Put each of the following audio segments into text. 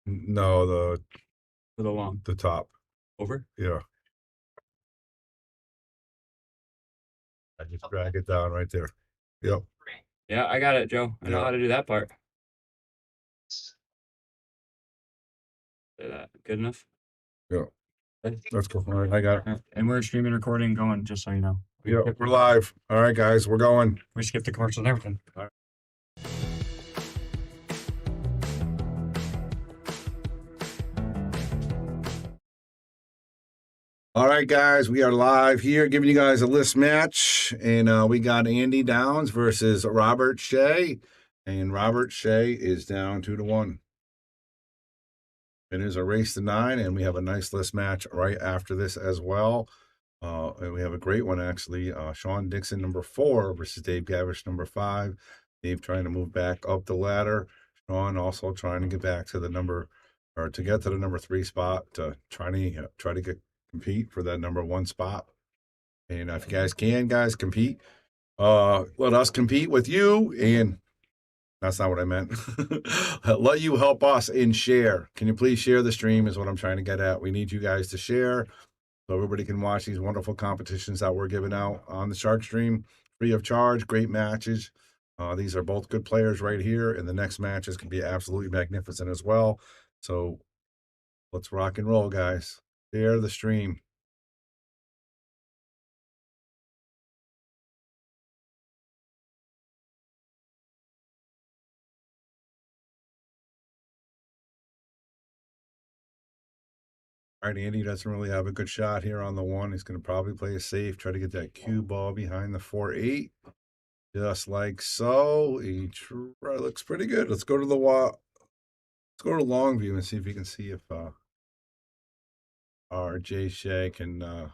No, For the long. the top. Over? Yeah. I just drag it down right there. Yep. Yeah, I got it, Joe. I know Yeah. how to do that part. Good enough? Yeah. Okay. That's cool. All right, I got it. And we're streaming recording going, just so you know. Yeah, we're live. All right, guys, we're going. We skipped the commercials and everything. All right. All right, guys, we are live here giving you guys a list match. And we got Andy Downs versus Robert Shea. And Robert Shea is down 2-1. It is a race to 9, and we have a nice list match right after this as well. And we have a great one, actually. Sean Dixon, number 4, versus Dave Gavish, number 5. Dave trying to move back up the ladder. Sean also trying to get back to the to get to the number 3 spot, to try to compete for that number 1 spot. And if you guys can, guys, compete. Let us compete with you, and that's not what I meant. Let you help us and share. Can you please share the stream is what I'm trying to get at. We need you guys to share so everybody can watch these wonderful competitions that we're giving out on the Shark Stream free of charge. Great matches. These are both good players right here, and the next matches can be absolutely magnificent as well. So let's rock and roll, guys. Share the stream. All right, Andy doesn't really have a good shot here on the 1. He's going to probably play it safe, try to get that cue ball behind the 4-8. Just like so. He looks pretty good. Let's go to the let's go to long view and see if we can see if our Shea can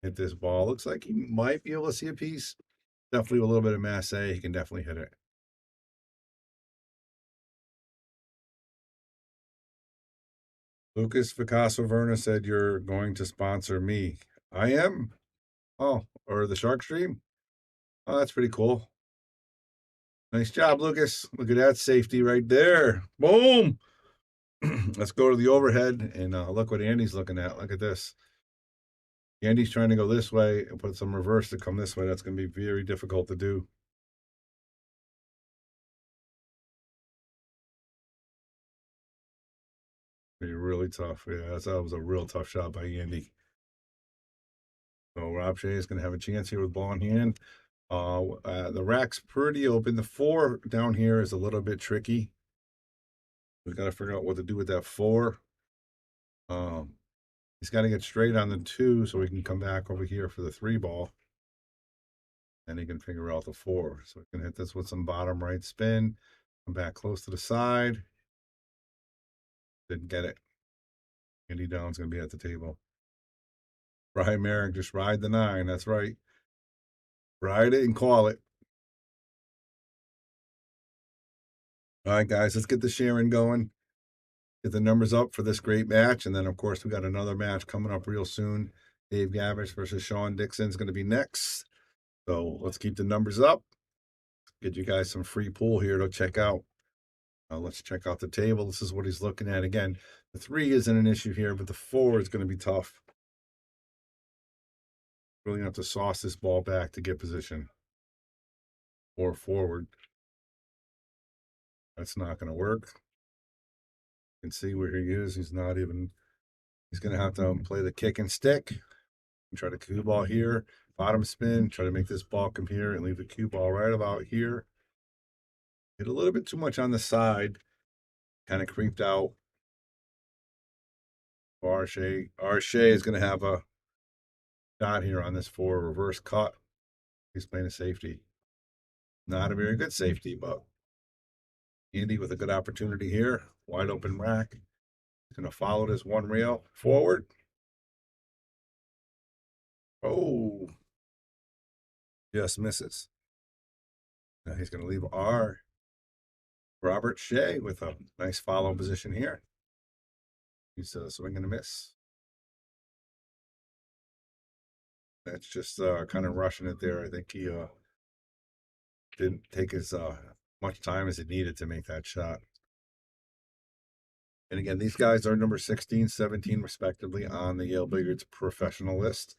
hit this ball. Looks like he might be able to see a piece. Definitely with a little bit of masse, he can definitely hit it. Lucas Picasso Verna said you're going to sponsor me. I am. Oh, or the Shark Stream. Oh, that's pretty cool. Nice job, Lucas. Look at that safety right there. Boom. Let's go to the overhead and look what Andy's looking at. Look at this. Andy's trying to go this way and put some reverse to come this way. That's going to be very difficult to do. Be really tough. Yeah, that was a real tough shot by Andy. So Rob Shea is going to have a chance here with ball in hand. The rack's pretty open. The 4 down here is a little bit tricky. We've got to figure out what to do with that 4. He's got to get straight on the 2 so we can come back over here for the 3 ball. And he can figure out the 4. So we can hit this with some bottom right spin. Come back close to the side. Didn't get it. Andy Downs going to be at the table. Brian Merrick, just ride the 9. That's right. Ride it and call it. All right, guys, let's get the sharing going. Get the numbers up for this great match. And then, of course, we got another match coming up real soon. Dave Gavish versus Sean Dixon is going to be next. So let's keep the numbers up. Get you guys some free pool here to check out. Let's check out the table. This is what he's looking at. Again, the 3 isn't an issue here, but the 4 is going to be tough. Really have to sauce this ball back to get position or forward. That's not going to work. You can see where he is. He's not even. He's going to have to play the kick and stick and try to cue ball here. Bottom spin. Try to make this ball come here and leave the cue ball right about here. Hit a little bit too much on the side. Kind of creeped out. Shea is going to have a shot here on this 4 reverse cut. He's playing a safety. Not a very good safety, but Andy with a good opportunity here. Wide open rack. He's going to follow this 1 rail forward. Oh, just misses. Now he's going to leave our Robert Shea with a nice follow position here. He's swinging a miss. That's just kind of rushing it there. I think he didn't take as much time as it needed to make that shot. And again, these guys are number 16, 17, respectively, on the Yale Billiards professional list.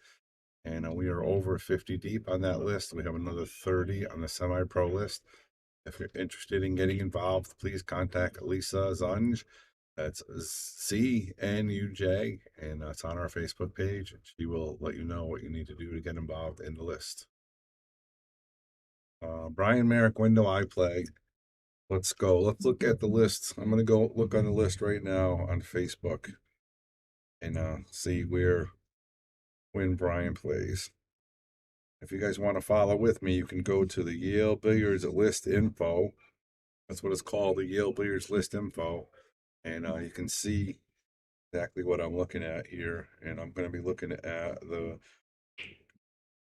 And we are over 50 deep on that list. We have another 30 on the semi-pro list. If you're interested in getting involved, please contact Lisa Zunj. That's CNUJ, and it's on our Facebook page. And she will let you know what you need to do to get involved in the list. Brian Merrick, when do I play? Let's go. Let's look at the list. I'm going to go look on the list right now on Facebook and see when Brian plays. If you guys want to follow with me, you can go to the Yale Billiards list info. That's what it's called, the Yale Billiards list info. And you can see exactly what I'm looking at here. And I'm going to be looking at the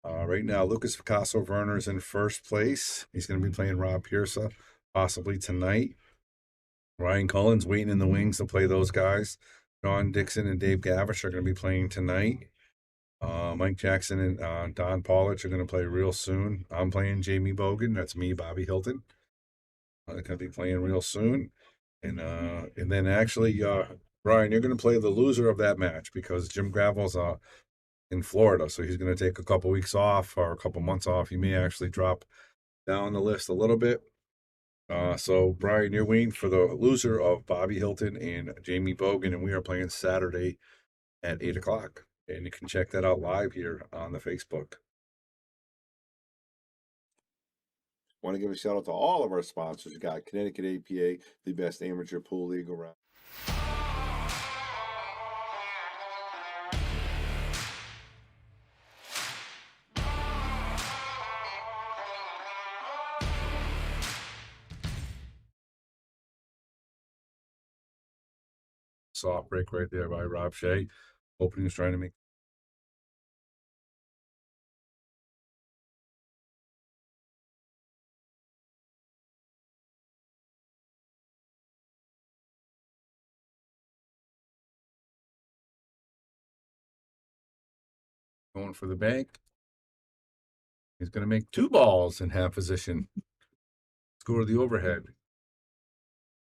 right now, Lucas Picasso Werner's in first place. He's going to be playing Rob Pierce possibly tonight. Ryan Cullen's waiting in the wings to play those guys. John Dixon and Dave Gavish are going to be playing tonight. Mike Jackson and Don Pollich are going to play real soon. I'm playing Jamie Bogan. That's me, Bobby Hilton. I'm going to be playing real soon. And then actually, Brian, you're going to play the loser of that match because Jim Gravel's in Florida, so he's going to take a couple weeks off or a couple months off. He may actually drop down the list a little bit. So Brian, you're waiting for the loser of Bobby Hilton and Jamie Bogan, and we are playing Saturday at 8 o'clock. And you can check that out live here on the Facebook. Want to give a shout out to all of our sponsors. We got Connecticut APA, the best amateur pool league around. Soft break right there by Rob Shea. Opening is trying to make. Going for the bank. He's going to make 2 balls in half position. Score the overhead.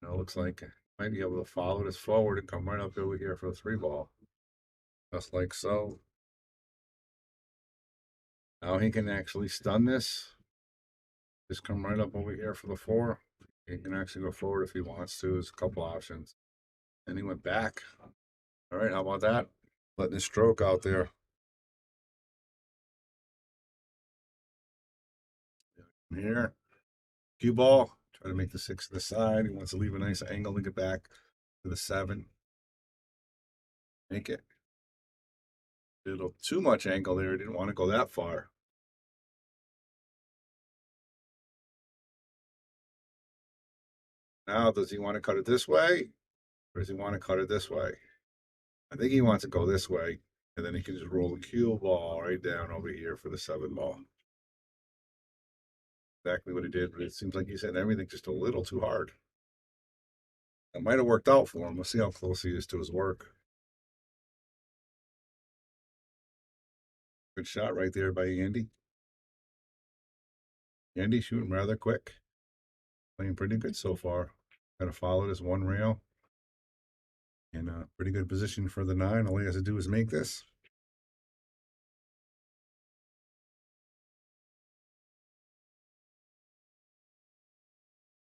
Now it looks like might be able to follow this forward and come right up over here for a 3 ball. Just like so. Now he can actually stun this. Just come right up over here for the 4. He can actually go forward if he wants to. There's a couple options. And he went back. All right, how about that? Letting his stroke out there. Here. Cue ball. Try to make the 6 to the side. He wants to leave a nice angle to get back to the 7. Make it. A little too much angle there. Didn't want to go that far. Now, does he want to cut it this way? Or does he want to cut it this way? I think he wants to go this way. And then he can just roll the cue ball right down over here for the 7 ball. Exactly what he did, but it seems like he said everything just a little too hard. It might have worked out for him. We'll see how close he is to his work. Good shot right there by Andy. Andy shooting rather quick. Playing pretty good so far. Got to follow this 1 rail. In a pretty good position for the 9. All he has to do is make this.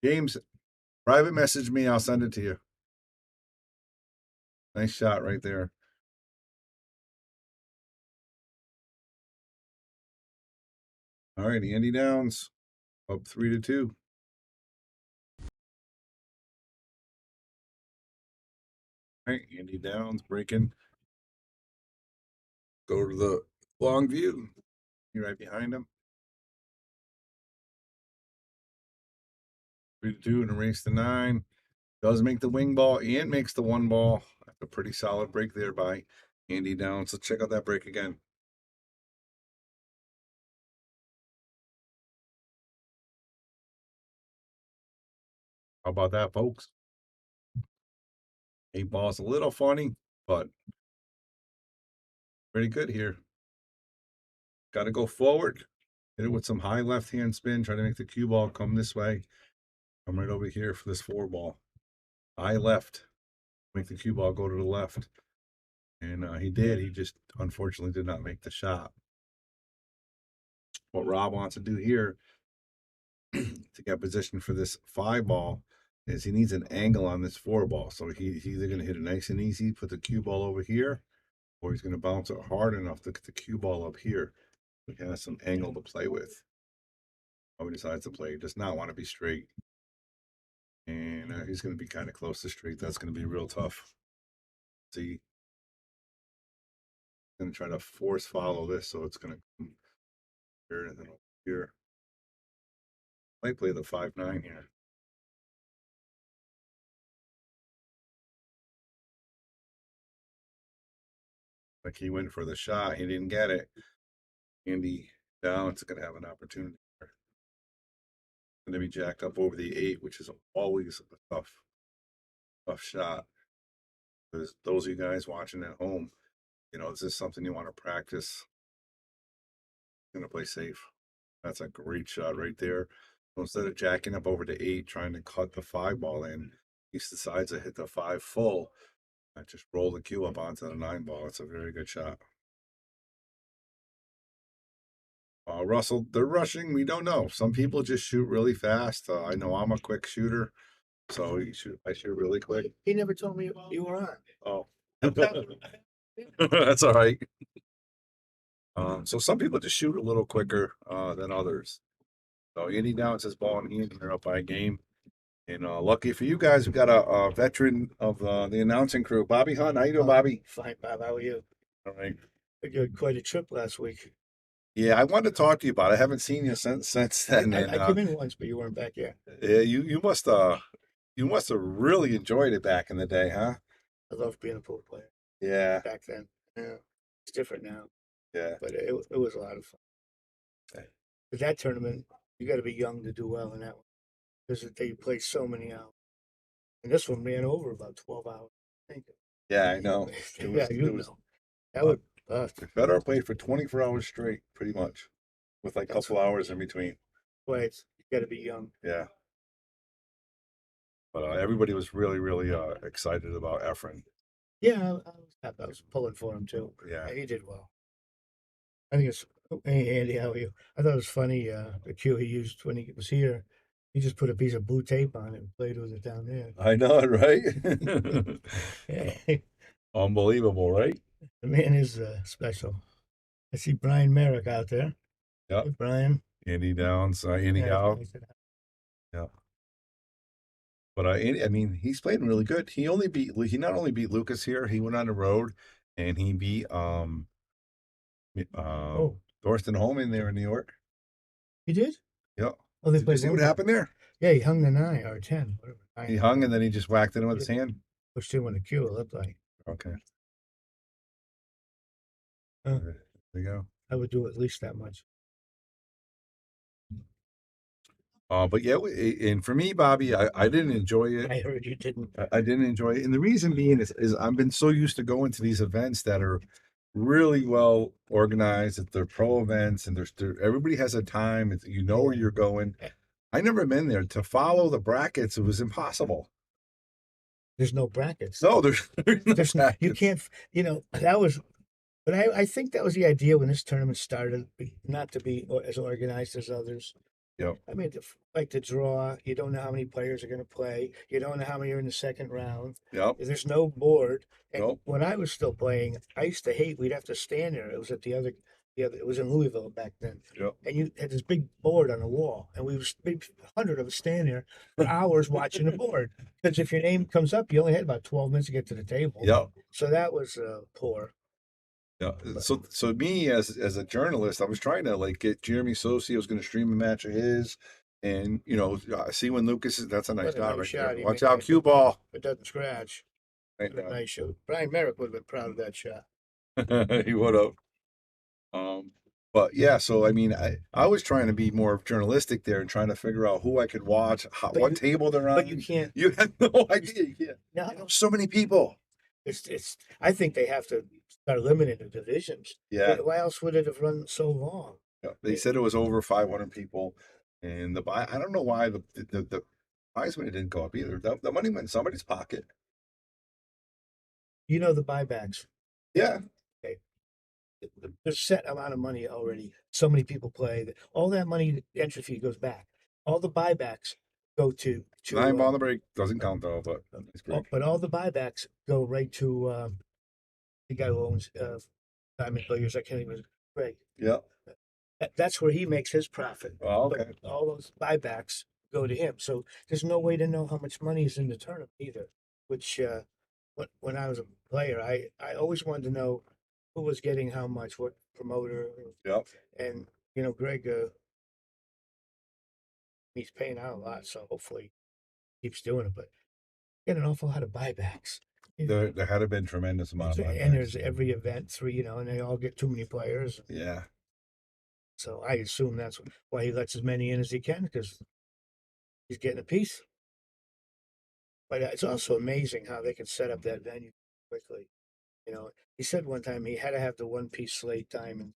James, private message me. I'll send it to you. Nice shot right there. All right, Andy Downs up 3-2. All right, Andy Downs breaking. Go to the long view. You're right behind him. 3-2 and erase the 9. Does make the wing ball and makes the 1 ball. That's a pretty solid break there by Andy Downs. Let's check out that break again. How about that, folks? 8 ball's a little funny, but pretty good here. Got to go forward. Hit it with some high left-hand spin. Try to make the cue ball come this way. Come right over here for this 4 ball. High left. make the cue ball go to the left. And he did. He just unfortunately did not make the shot. What Rob wants to do here to get position for this 5 ball is he needs an angle on this 4 ball. So he's either going to hit it nice and easy, put the cue ball over here, or he's going to bounce it hard enough to get the cue ball up here. He has some angle to play with. How he decides to play. He does not want to be straight. And he's going to be kind of close to straight. That's going to be real tough. See, going to try to force follow this, so it's going to come here and then over here. Might play the 5-9 here. Like he went for the shot, he didn't get it. Andy Downs going to have an opportunity. Going to be jacked up over the 8, which is always a tough shot. Because those of you guys watching at home, is this something you want to practice? Going to play safe. That's a great shot right there. So instead of jacking up over the 8, trying to cut the 5 ball in, he decides to hit the 5 full. I just roll the cue up onto the 9 ball. It's a very good shot. Russell, they're rushing. We don't know. Some people just shoot really fast. I know I'm a quick shooter, so I shoot really quick. He never told me you were on. Oh, that's all right. So some people just shoot a little quicker than others. So Andy Downs his ball in hand, and they're up by a game. And lucky for you guys, we've got a veteran of the announcing crew, Bobby Hunt. How you doing, Bobby? Fine, Bob. How are you? All right. You had quite a trip last week. Yeah, I wanted to talk to you about it. I haven't seen you since then. I came in once, but you weren't back yet. Yeah, you must have really enjoyed it back in the day, huh? I loved being a pool player Yeah, back then. Yeah, it's different now, yeah. but it was a lot of fun. Okay. But that tournament, you got to be young to do well in that one because they play so many hours. And this one ran over about 12 hours. I think. Yeah, I know. Yeah, you know. That would Federer played for 24 hours straight, pretty much, with like a couple hours in between. Right, you got to be young. Yeah. But everybody was really, really excited about Efren. Yeah, I was happy. I was pulling for him too. Yeah. He did well. I think it's hey, Andy, how are you? I thought it was funny, the cue he used when he was here. He just put a piece of blue tape on it and played with it down there. I know it, right? The Unbelievable, right? man is special. I see Brian Merrick out there. Yep. Hey, Brian. Andy Downs, Andy Yeah, Gow. nice. Yeah. But I mean, he's playing really good. He not only beat Lucas here, he went on the road and he beat Oh, Thorsten Holman there in New York. he did? Yeah. Oh, they Did you played see what one- happened there? Yeah, he hung the 9 or 10, whatever. He hung and then he just whacked it in with his hand. Pushed him with the cue, it looked like. Okay. Huh. There you go. I would do at least that much. But yeah, and for me, Bobby, I didn't enjoy it. I heard you didn't. I didn't enjoy it. And the reason being is I've been so used to going to these events that are really well organized, that they're pro events and everybody has a time, you know where you're going. I never been there. To follow the brackets, it was impossible. There's no brackets. No, there's no There's brackets. you can't, that was, but I think that was the idea when this tournament started, not to be as organized as others. Yep. I mean, like the draw, you don't know how many players are going to play. You don't know how many are in the second round. Yep. There's no board. And Nope. when I was still playing, I used to hate we'd have to stand there. It was at the other, it was in Louisville back then. Yep. And you had this big board on the wall, and we was maybe 100 of us stand there for hours watching the board. Because if your name comes up, you only had about 12 minutes to get to the table. Yep. So that was poor. Yeah. So me as a journalist, I was trying to like get Jeremy Sosi. I was going to stream a match of his, and see when Lucas is. That's a nice What a shot nice right shot. there. He Watch made out, that. cue ball. It doesn't scratch. Right What a nice shot. Brian Merrick would have been proud of that shot. He would have. But yeah, so I mean, I was trying to be more journalistic there and trying to figure out who I could watch, what table they're on. But you can't. You have no idea. You can't. No, So many people. it's. I think they have to start limiting the divisions. Yeah. Why else would it have run so long? Yeah. They said it was over 500 people, and I don't know why the prize money didn't go up either. The money went in somebody's pocket. You know the buybacks. Yeah. Okay. There's set amount of money already. So many people play. All that money, the entry fee goes back. All the buybacks go to 9 ball on the break doesn't count though, but it's great. but all the buybacks go right to the guy who owns Diamond Billiards. I can't even Greg. Yeah. That's where he makes his profit. Oh, But okay. all those buybacks go to him. So there's no way to know how much money is in the tournament either. Which when I was a player, I always wanted to know who was getting how much, what promoter, Yep. and Greg, he's paying out a lot, so hopefully he keeps doing it. But get an awful lot of buybacks. There had been tremendous amount of And there's buybacks. every event three, and they all get too many players. Yeah. So I assume that's why he lets as many in as he can because he's getting a piece. But it's also amazing how they can set up that venue quickly. He said one time he had to have the one-piece slate diamond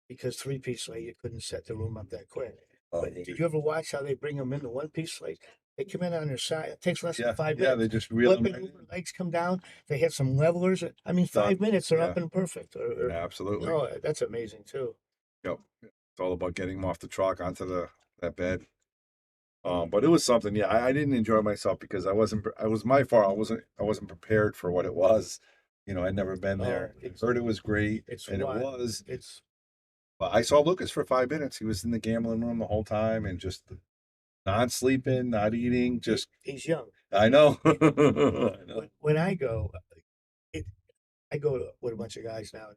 because three-piece slate you couldn't set the room up that quick. Oh, But did you ever watch how they bring them in the one-piece slate? They come in on their side. It takes less yeah. than 5 Yeah, minutes. they just reel Flip them it over, legs come down. They have some levelers. I mean, 5 minutes they're up Yeah. and perfect. Yeah, absolutely. Oh, that's amazing too. Yep. It's all about getting them off the truck onto that bed. But it was something. Yeah, I didn't enjoy myself because I wasn't. I was my fault. I wasn't prepared for what it was. I'd never been there. I heard it was great, and wild. it was. It's But I saw Lucas for 5 minutes. He was in the gambling room the whole time and just not sleeping, not eating. Just he's young. I know. I know. When I go, I go with a bunch of guys now.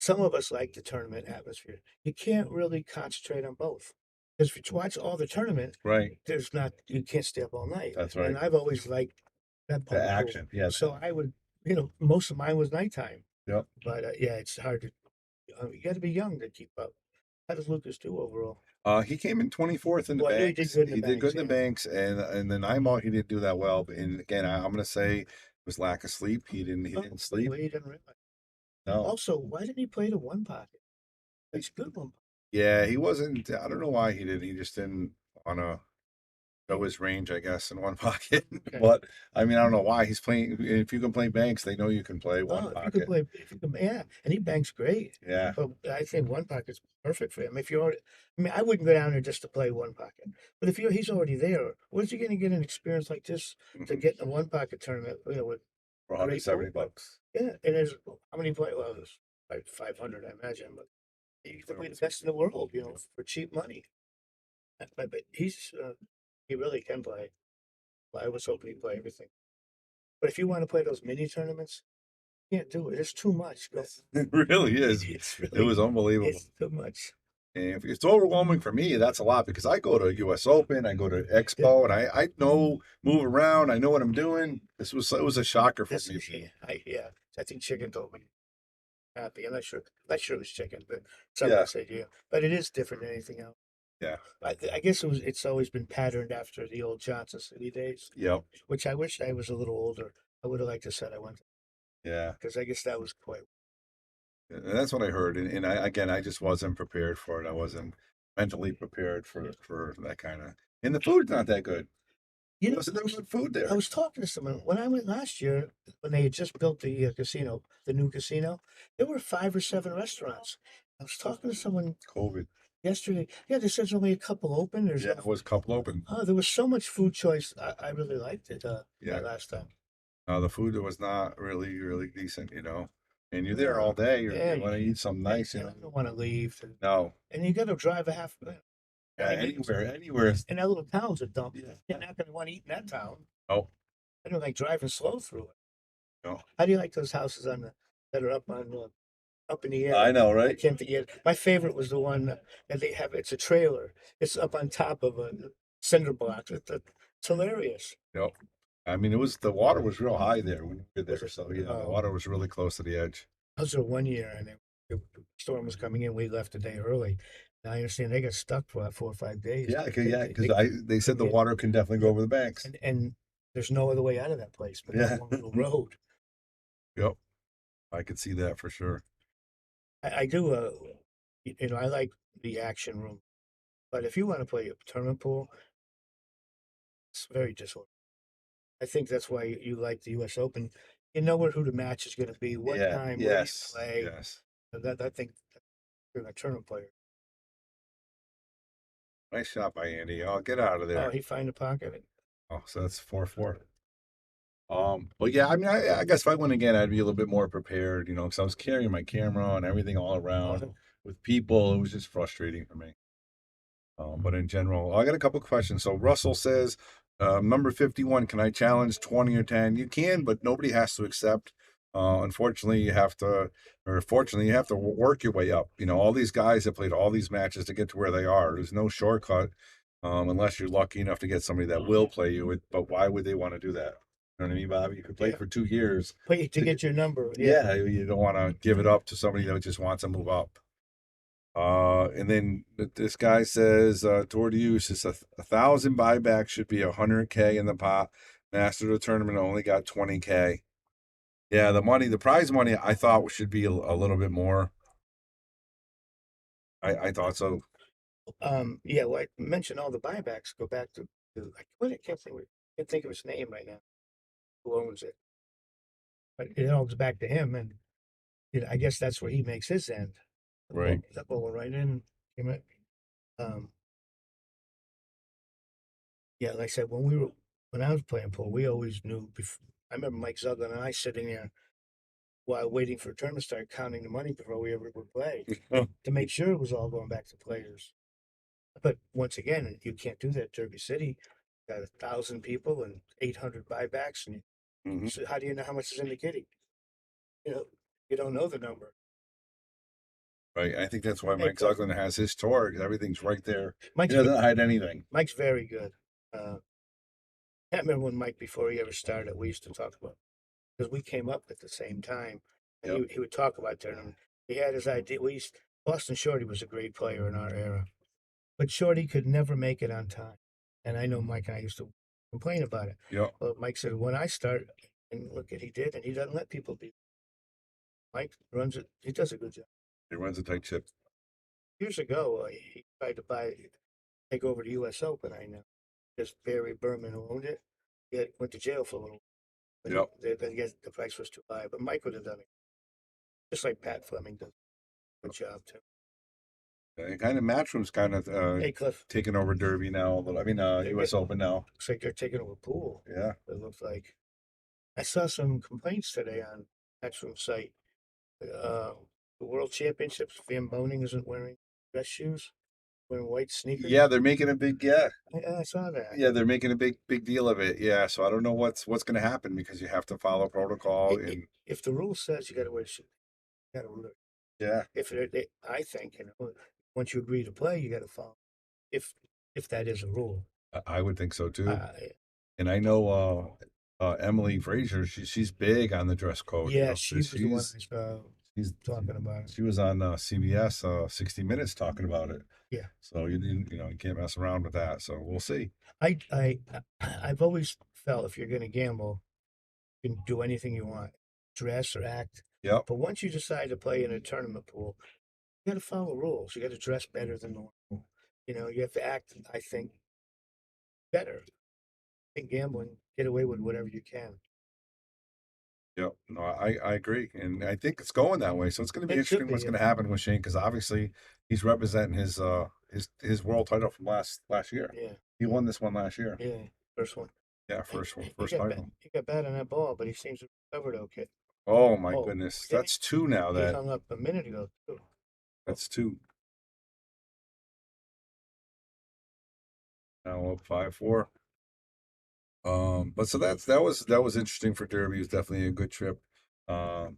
Some of us like the tournament atmosphere. You can't really concentrate on both. Because if you watch all the tournament, Right. you can't stay up all night. That's right. And I've always liked that The part. action. Yeah. So I would, most of mine was nighttime. Yep. But yeah, it's hard to, you got to be young to keep up. How does Lucas do overall? He came in 24th in the Well, I know he banks. did good in the He did good in the banks, banks, and the 9 ball he didn't do that well. And again, I'm gonna say it was lack of sleep. He didn't sleep. Well, he didn't realize. No. Also, why didn't he play the one pocket? He's good one. Yeah, he wasn't. I don't know why he didn't. He just didn't want to show his range, I guess, in one pocket. Okay. But I mean, I don't know why he's playing. If you can play banks, they know you can play one If you pocket. could play, yeah, and he banks great. Yeah. But I think one pocket's perfect for him. If you already, I mean, I wouldn't go down there just to play one pocket. But if he's already there, where's he going to get an experience like this to Mhm. get in a one pocket tournament? With For 170 bucks. yeah, and there's how many play? Well, there's like 500, I imagine. But you can play the best in the world, for cheap money. But he really can play. I was hoping he'd play everything. But if you want to play those mini tournaments, you can't do it. It's too much. It really is. It's It really, was unbelievable. it's too much. And if it's overwhelming for me, that's a lot because I go to US Open, I go to Expo, and I know move around. I know what I'm doing. It was a shocker for This, me. yeah, I think Chicken told me happy. I'm not sure. Not sure it was Chicken, but someone Yeah. said yeah. But it is different than anything else. Yeah. I guess it's always been patterned after the old Johnson City days, Yep. which I wish I was a little older. I would have liked to said I went Yeah. because I guess that was quite. And that's what I heard. And I just wasn't prepared for it. I wasn't mentally prepared for that kind of. And the food's not that good. You know, There was good food there. I was talking to someone when I went last year when they had just built the casino, the new casino. There were 5 or 7 restaurants. I was talking to someone COVID. yesterday. Yeah, they said there's only a couple open. There's Yeah, it was a couple open. oh, there was so much food choice. I really liked it. Yeah. That last time. The food was not really decent, And you're there all day. You want to eat something nice, I don't want to leave. No. And you got to drive a half. Yeah, anywhere. And that little town's a dump. Yeah. You're not going to want to eat in that town. Oh, I don't like driving slow through it. no. How do you like those houses that are up in the air? I know, I right? can't think of it. My favorite was the one that they have. It's a trailer. It's up on top of a cinder block. It's hilarious. Yep. I mean, the water was real high there when we were there. Was it? So, yeah, the Oh. water was really close to the edge. I was there one year, and the storm was coming in. We left a day early. Now I understand they got stuck for 4 or 5 days. Yeah, They- because they said the yeah. water can definitely go over the banks. and there's no other way out of that place but that Yeah. one little road. Yep. I could see that for sure. I do. I like the action room, but if you want to play a tournament pool, it's very disorganized. I think that's why you like the U.S. Open. You know who the match is going to be, what Yeah. time, where do you Yes. play. Yes. And that I think you're a tournament player. Nice shot by Andy. Oh, get out of Oh, there. he find the pocket. Oh, so that's 4-4. But yeah, I mean, I guess if I went again, I'd be a little bit more prepared, you know, because I was carrying my camera and everything all around Oh, with people. It was just frustrating for me. But in general, I got a couple questions. So Russell says, number 51, can I challenge 20 or 10? You can, but nobody has to accept. Unfortunately, you have to, or fortunately, you have to work your way up. You know, all these guys have played all these matches to get to where they are. There's no shortcut, unless you're lucky enough to get somebody that will play you. But why would they want to do that? You know what I mean, Bobby? You could play yeah. for 2 years. But to get your number, Yeah, you don't want to give it up to somebody that just wants to move up. And then this guy says, toward you, says 1,000 buyback should be 100K in the pot. Master of the tournament only got 20K. Yeah, the prize money, I thought should be a little bit more. I thought so. yeah. Well, I mentioned all the buybacks go back to I can't think of his name right now. Who owns it? But it all goes back to him, and I guess that's where he makes his end. Right. That ball right in. Came in. Um, yeah, like I said, when I was playing pool, we always knew. I remember Mike Zuglin and I sitting there while waiting for a tournament to start counting the money before we ever would play to make sure it was all going back to players. But once again, you can't do that at Derby City. Got 1,000 people and 800 buybacks, and Mhm. so how do you know how much is in the kitty? You know, you don't know the number. Right. I think that's why Hey, Mike Zuglin has his tour, 'cause everything's right there. He Mike's doesn't hide anything. Mike's very good. I remember when Mike, before he ever started, we used to talk about because we came up at the same time, and Yep. he would talk about tournament. He had his idea. Boston Shorty was a great player in our era, but Shorty could never make it on time. And I know Mike and I used to complain about it. Yep. But Mike said, when I start, and look at he did, and he doesn't let people be. Mike runs it. He does a good job. He runs a tight ship. Years ago, he tried to take over the U.S. Open. I know, just Barry Berman who owned it. He went to jail for a little. But Yep. I guess the price was too high. But Mike would have done it, just like Pat Fleming does a good job too. Kind of Matchroom's kind of Hey Cliff, taking over Derby now. I mean, U.S. Open now. looks like they're taking over pool. Yeah. It looks like. I saw some complaints today on Matchroom site. Uh, the World Championships, Van Boning isn't wearing dress shoes, wearing white sneakers. Yeah, they're making a big I saw that. yeah, they're making a big deal of it. Yeah, so I don't know what's going to happen because you have to follow protocol and If the rule says you got to wear shoes, you got to wear. yeah, I think once you agree to play, you got to follow. If if that is a rule, I would think so too. uh, And I know Emily Fraser, she's big on the dress code. You yeah, know, she was the one she's talking about it. she was on CBS 60 Minutes talking about it. Yeah, So you can't mess around with that. So we'll see. I've always felt if you're going to gamble, you can do anything you want, dress or act. Yep. But once you decide to play in a tournament pool, you got to follow rules. You got to dress better than normal. You have to act, I think, better. In gambling, get away with whatever you can. Yep. No, I agree. And I think it's going that way. So it's going to be It should interesting what's be. going to happen with Shane because obviously he's representing his world title from last year. Yeah, He won this one last year. yeah. First one. Yeah, first one, He first got bad, title. he got bad on that ball, but he seems to have recovered okay. Oh my Oh, goodness. did That's two now he that hung up a minute ago too. that's two. Now up 5-4. But so that was interesting for Derby. It was definitely a good trip. Um,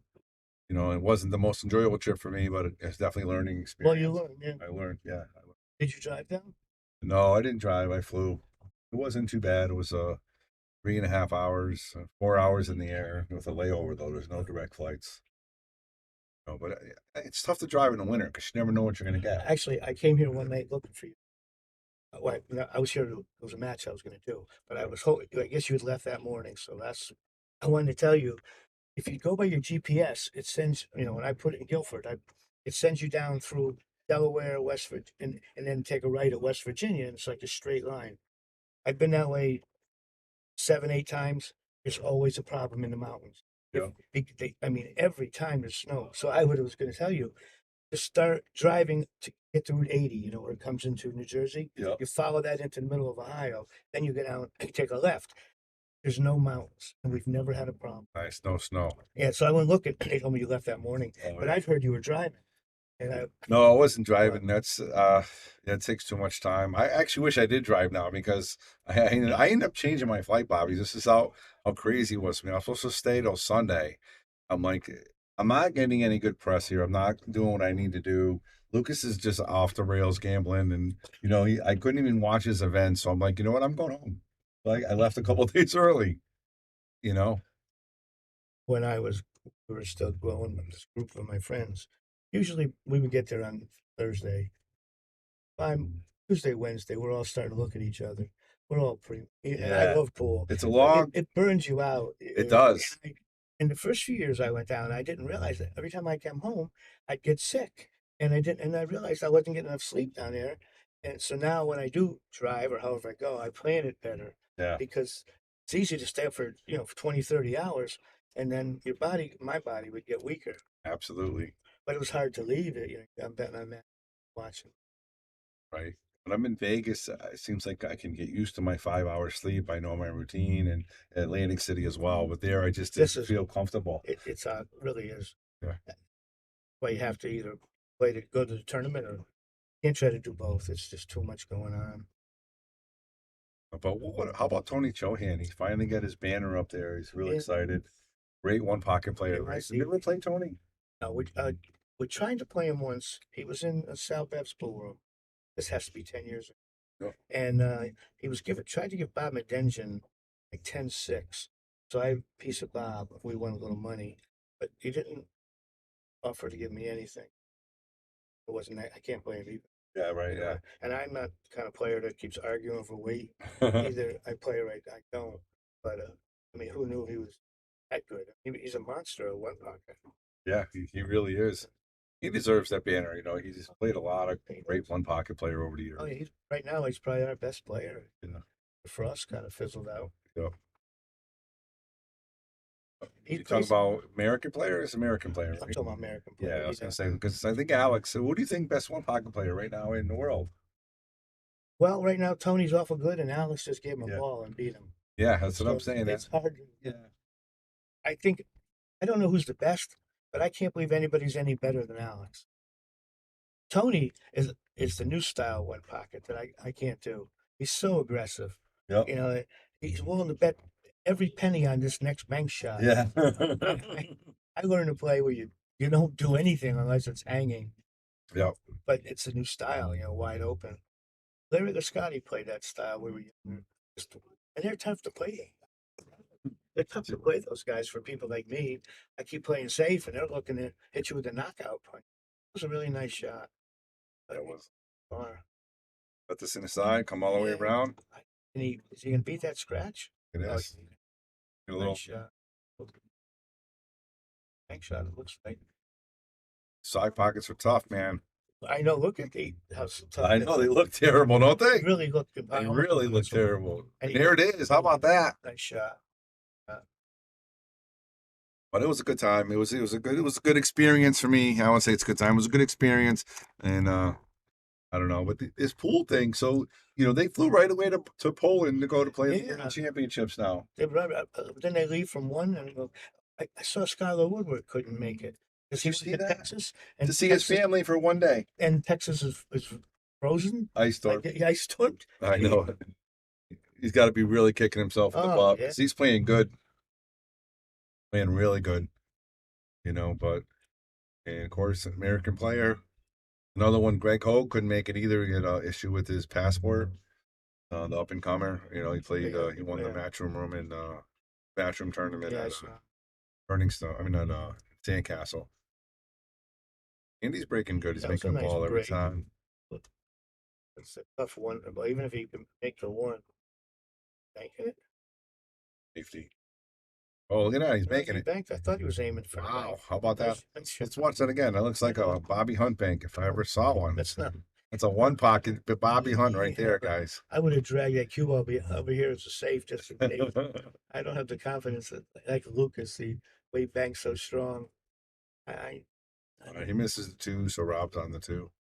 it wasn't the most enjoyable trip for me, but it's definitely a learning experience. Well, you learned, yeah. I learned, yeah. Did you drive down? No, I didn't drive. I flew. It wasn't too bad. It was 3.5 hours, 4 hours in the air with a layover though. There's no direct flights. No, but it's tough to drive in the winter because you never know what you're going to get. Actually, I came here one night looking for you. Well, I was here. There was a match I was going to do, but I guess you had left that morning, so that's. I wanted to tell you, if you go by your GPS, it sends. When I put it in Guilford, it sends you down through Delaware, West Virginia, and then take a right at West Virginia, and it's like a straight line. I've been that way 7, 8 times. There's always a problem in the mountains. Yeah. I mean, every time there's snow. So I was going to tell you to start driving to get to Route 80, you know, where it comes into New Jersey. Yeah. You follow that into the middle of Ohio, then you get out and take a left. There's no mountains, and we've never had a problem. Nice. No snow. Yeah, so I went looking. They told me you left that morning, Oh, but yeah. I've heard you were driving, and No, I wasn't driving. That takes too much time. I actually wish I did drive now because I ended up changing my flight, Bobby. This is how crazy it was for me. I was supposed to stay till Sunday. I'm like, I'm not getting any good press here. I'm not doing what I need to do. Lucas is just off the rails gambling, and I couldn't even watch his event. So I'm like, you know what? I'm going home. Like I left a couple of days early. You know. when we were still going with this group of my friends. Usually we would get there on Thursday. By Tuesday, Wednesday, we're all starting to look at each other. We're all and I Yeah. love pool. It's a But long. it burns you out. It does. In the first few years I went down, I didn't realize that every time I came home, I'd get sick. And I realized I wasn't getting enough sleep down there. And so now when I do drive or however I go, I plan it better Yeah. because it's easy to stay up for, for 20, 30 hours. And then my body would get weaker. Absolutely. But it was hard to leave it. I'm betting on that watching. Right. When I'm in Vegas, it seems like I can get used to my 5 hour sleep. I know my routine, and Atlantic City as well. But there, I just didn't feel comfortable. It's really is. Yeah. Well, you have to either play to go to the tournament or can't try to do both. It's just too much going on. But how about Tony Chohan? He finally got his banner up there. He's really excited. Great one pocket player. Yeah, I Right? see. Did you ever play Tony? No, we tried to play him once. He was in a Sal Bev's pool room. This has to be 10 years ago. Yeah. And he was tried to give Bob Medenjen like 10-6. So I have a piece of Bob. We won a little money, but he didn't offer to give me anything. It wasn't that I can't blame him either. Yeah, right. Yeah. And I'm not the kind of player that keeps arguing for weight. Either I play or I don't. But I mean, who knew he was that good? He's a monster at one pocket. Yeah, he really is. He deserves that banner. He's played a lot of great one pocket player over the years. Oh, yeah, right now he's probably our best player. Yeah. Frost kind of fizzled out. Yeah. He You talking about American players? American player, I'm right? talking about American Yeah, players. I was gonna say because I think Alex. So, who do you think best one pocket player right now in the world? Well, right now Tony's awful good, and Alex just gave him a Yeah. ball and beat him. Yeah, that's what So I'm saying. it's hard. Yeah. I don't know who's the best, but I can't believe anybody's any better than Alex. Tony is the new style one pocket that I can't do. He's so aggressive. Yep. He's willing to bet every penny on this next bank shot. Yeah. I learned to play where you don't do anything unless it's hanging. Yep. But it's a new style, wide open. Larry Lascotti played that style where and they're tough to play. They're tough to play, those guys, for people like me. I keep playing safe, and they're looking to hit you with a knockout punch. It was a really nice shot. That was. Far. Put this in the side, come all the way around. And is he gonna beat that scratch? It Oh, is. A little nice shot. Bank shot, it looks like. side pockets are tough, man. I know. Look at how tough. I know they look terrible, don't they? They really look. They really look terrible. And There it is. How about that? Nice shot. But it was a good time. It was a good experience for me. I want to say it's a good time. It was a good experience, and I don't know, but this pool thing. So they flew right away to Poland to go to play the championships now. Then they leave from one, and I saw Skylar Woodward couldn't make it because he was in Texas and to see his family for one day. And Texas is frozen. Ice storm. Ice storm. I know. He's got to be really kicking himself in the butt because he's playing good. Playing really good, but and of course, American player. Another one, Greg Hogue couldn't make it either. He had an issue with his passport. The up and comer, he played. He won the matchroom tournament at Burning Stone. I mean, at Sandcastle. Andy's breaking good. He's making a ball every time. It's a tough one, but even if he can make the one, make it. 50. Oh, look at that. He's making it. Banked. I thought he was aiming for. Wow. How about that? Let's watch that again. That looks like a Bobby Hunt bank if I ever saw one. That's a one pocket Bobby Hunt right there, guys. I would have dragged that cue over here as a safe just in case. I don't have the confidence that, like Lucas, way banks so strong. I All right, he misses the 2, so Rob's on the 2.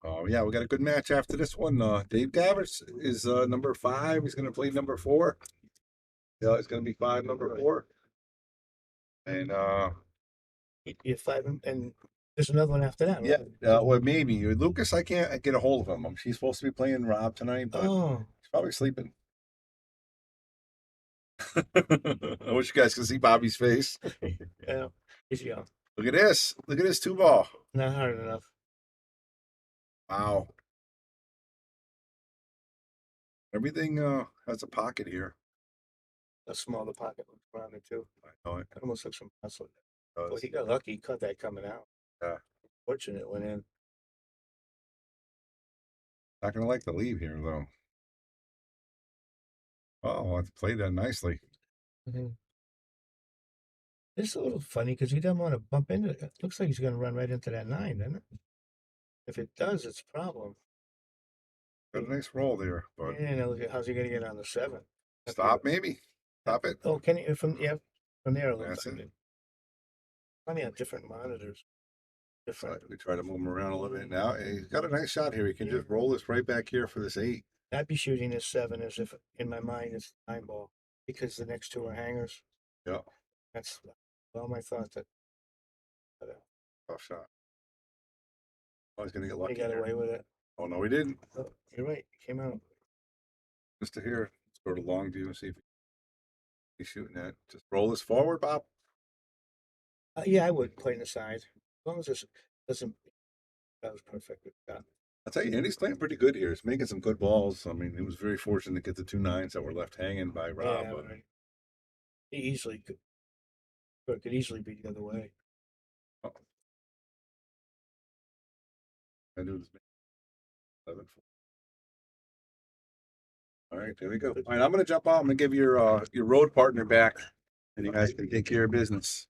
Oh yeah, we got a good match after this one. Dave Davis is number 5. He's going to play number 4. Yeah, it's going to be 5 number 4. And you 5 and there's another one after that. yeah, Right? well maybe Lucas. I can't get a hold of him. She's supposed to be playing Rob tonight, but Oh, he's probably sleeping. I wish you guys could see Bobby's face. yeah, he's young. Look at this. Look at this 2-ball. Not hard enough. Wow. Everything has a pocket here. A smaller pocket looks around it too. I know it It almost looks some muscle. does. Well, he got lucky. He caught that coming out. Yeah. Fortunate it went in. Not gonna like the leave here though. Oh, it's played that nicely. It's a little funny because he doesn't want to bump into it. It looks like he's going to run right into that 9, doesn't it? If it does, it's a problem. Got a nice roll there, but And look at how's he going to get on the 7? stop maybe. Stop it. Oh, can he from from there? It looks That's like it. it. Funny on different monitors. So Different. we try to move him around a little bit now. He's got a nice shot here. He can just roll this right back here for this 8. I'd be shooting this 7 as if in my mind it's 9 ball because the next 2 are hangers. Yeah, That's all my thoughts. That tough shot. Oh, he's gonna get he lucky got here. away with it. Oh no, he didn't. Oh, you're right. He came out. Just to here. Let's go to long view and see if he's shooting that. Just roll this forward, Bob. Yeah, I would play in the side as long as this doesn't. That was perfect. Shot. I'll tell you, Andy's playing pretty good here. He's making some good balls. I mean, he was very fortunate to get the 2 9s that were left hanging by Rob. Yeah, But right. He easily could easily be the other way. I do this. 11. All right, there we go. All right, I'm gonna jump out. I'm gonna give your road partner back, and you guys can take care of business.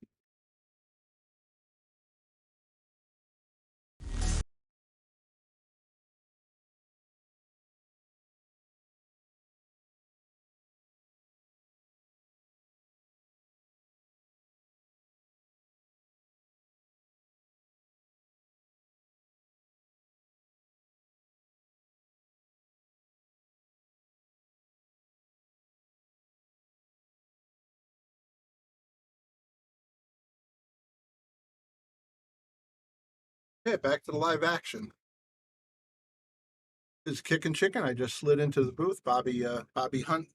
Yeah, back to the live action. It's kicking chicken. I just slid into the booth. Bobby Hunt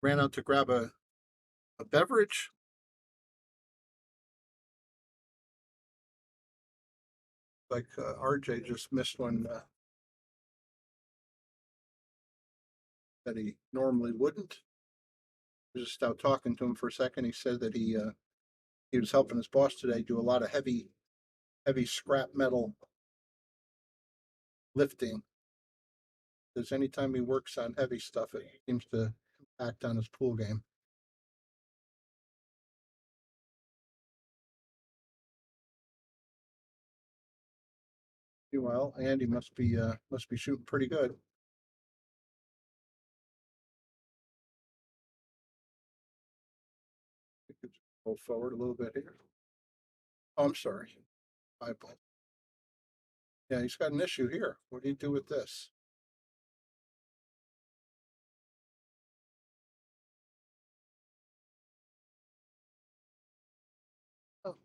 ran out to grab a beverage. Like RJ just missed one that he normally wouldn't. I was just out talking to him for a second. He said that he was helping his boss today do a lot of heavy scrap metal lifting. Because anytime he works on heavy stuff, it seems to impact on his pool game. Meanwhile, Andy must be shooting pretty good. We could go forward a little bit here. Oh, I'm sorry. My fault. Yeah, he's got an issue here. What do you do with this? Oh,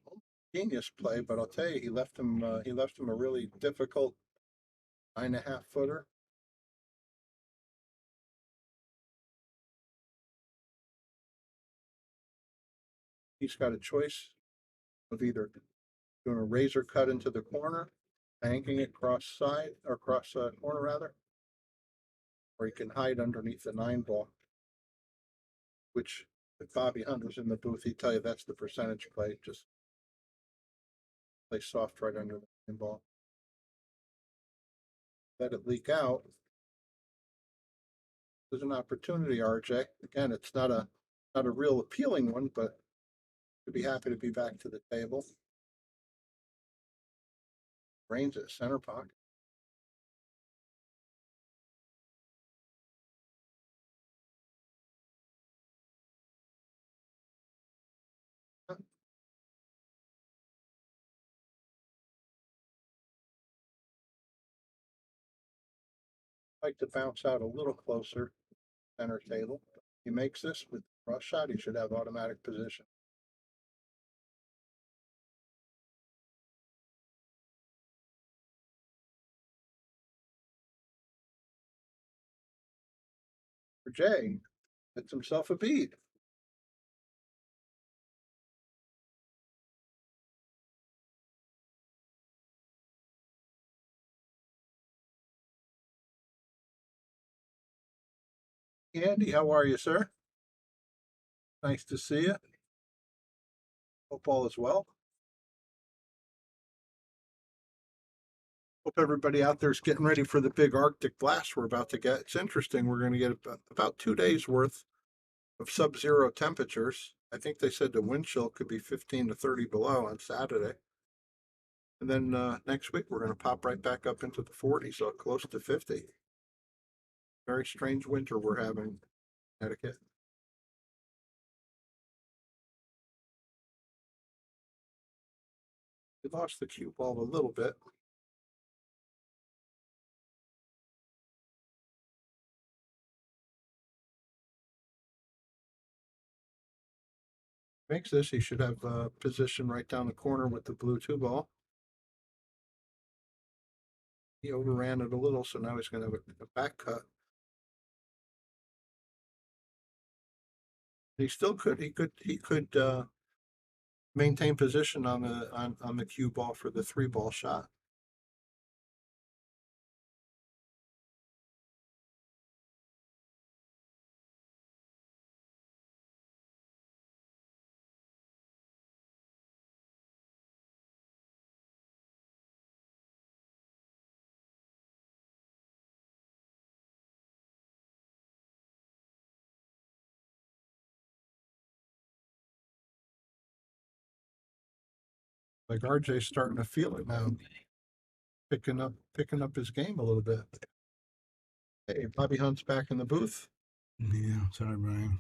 genius play, but I'll tell you, he left him a really difficult 9.5 footer. He's got a choice of either doing a razor cut into the corner, banking it cross side or cross corner rather, or he can hide underneath the 9 ball, which if Bobby Hunt was in the booth, he'd tell you that's the percentage play. Just play soft right under the 9 ball. Let it leak out. There's an opportunity, RJ. Again, it's not a real appealing one, but to be happy to be back to the table. Brains at center pocket. like to bounce out a little closer center table. He makes this with cross shot, he should have automatic position. For Jay, gets himself a bead. Andy, how are you, sir? Nice to see you. Hope all is well. Hope everybody out there is getting ready for the big Arctic blast we're about to get. It's interesting. We're going to get about 2 days worth of sub-zero temperatures. I think they said the wind chill could be 15 to 30 below on Saturday. And then next week, we're going to pop right back up into the 40s, so close to 50. Very strange winter we're having in Connecticut. We lost the cue ball a little bit. Makes this, he should have a position right down the corner with the blue 2 ball. He overran it a little, so now he's going to have a back cut. He still could. He could maintain position on the cue ball for the 3 ball shot. Like RJ's starting to feel it now, picking up his game a little bit. Hey, Bobby Hunt's back in the booth. Yeah, sorry, Brian.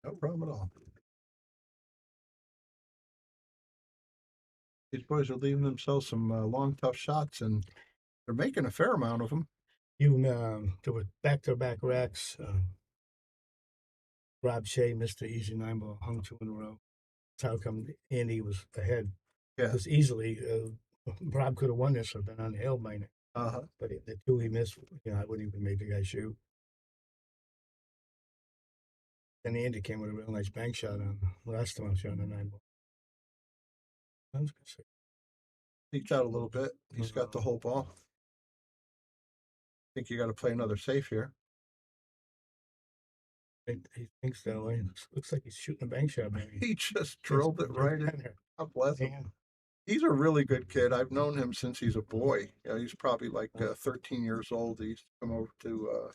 No problem at all. These boys are leaving themselves some long, tough shots, and they're making a fair amount of them. There were back-to-back racks. Rob Shea missed the easy 9 ball, hung 2 in a row. That's how come Andy was ahead. Yeah. Because easily, Rob could have won this or been on the hill by now. Uh-huh. But the 2 he missed, I wouldn't even make the guy shoot. And Andy came with a real nice bank shot on the last time I shot on the 9 ball. I was gonna say, Peeked out a little bit. He's got the whole ball. Think you got to play another safe here. he thinks that way. Looks like he's shooting a bank shot, maybe. He just drilled it right in. there. God bless him. Yeah. He's a really good kid. I've known him since he's a boy. He's probably like 13 years old. He used to come over to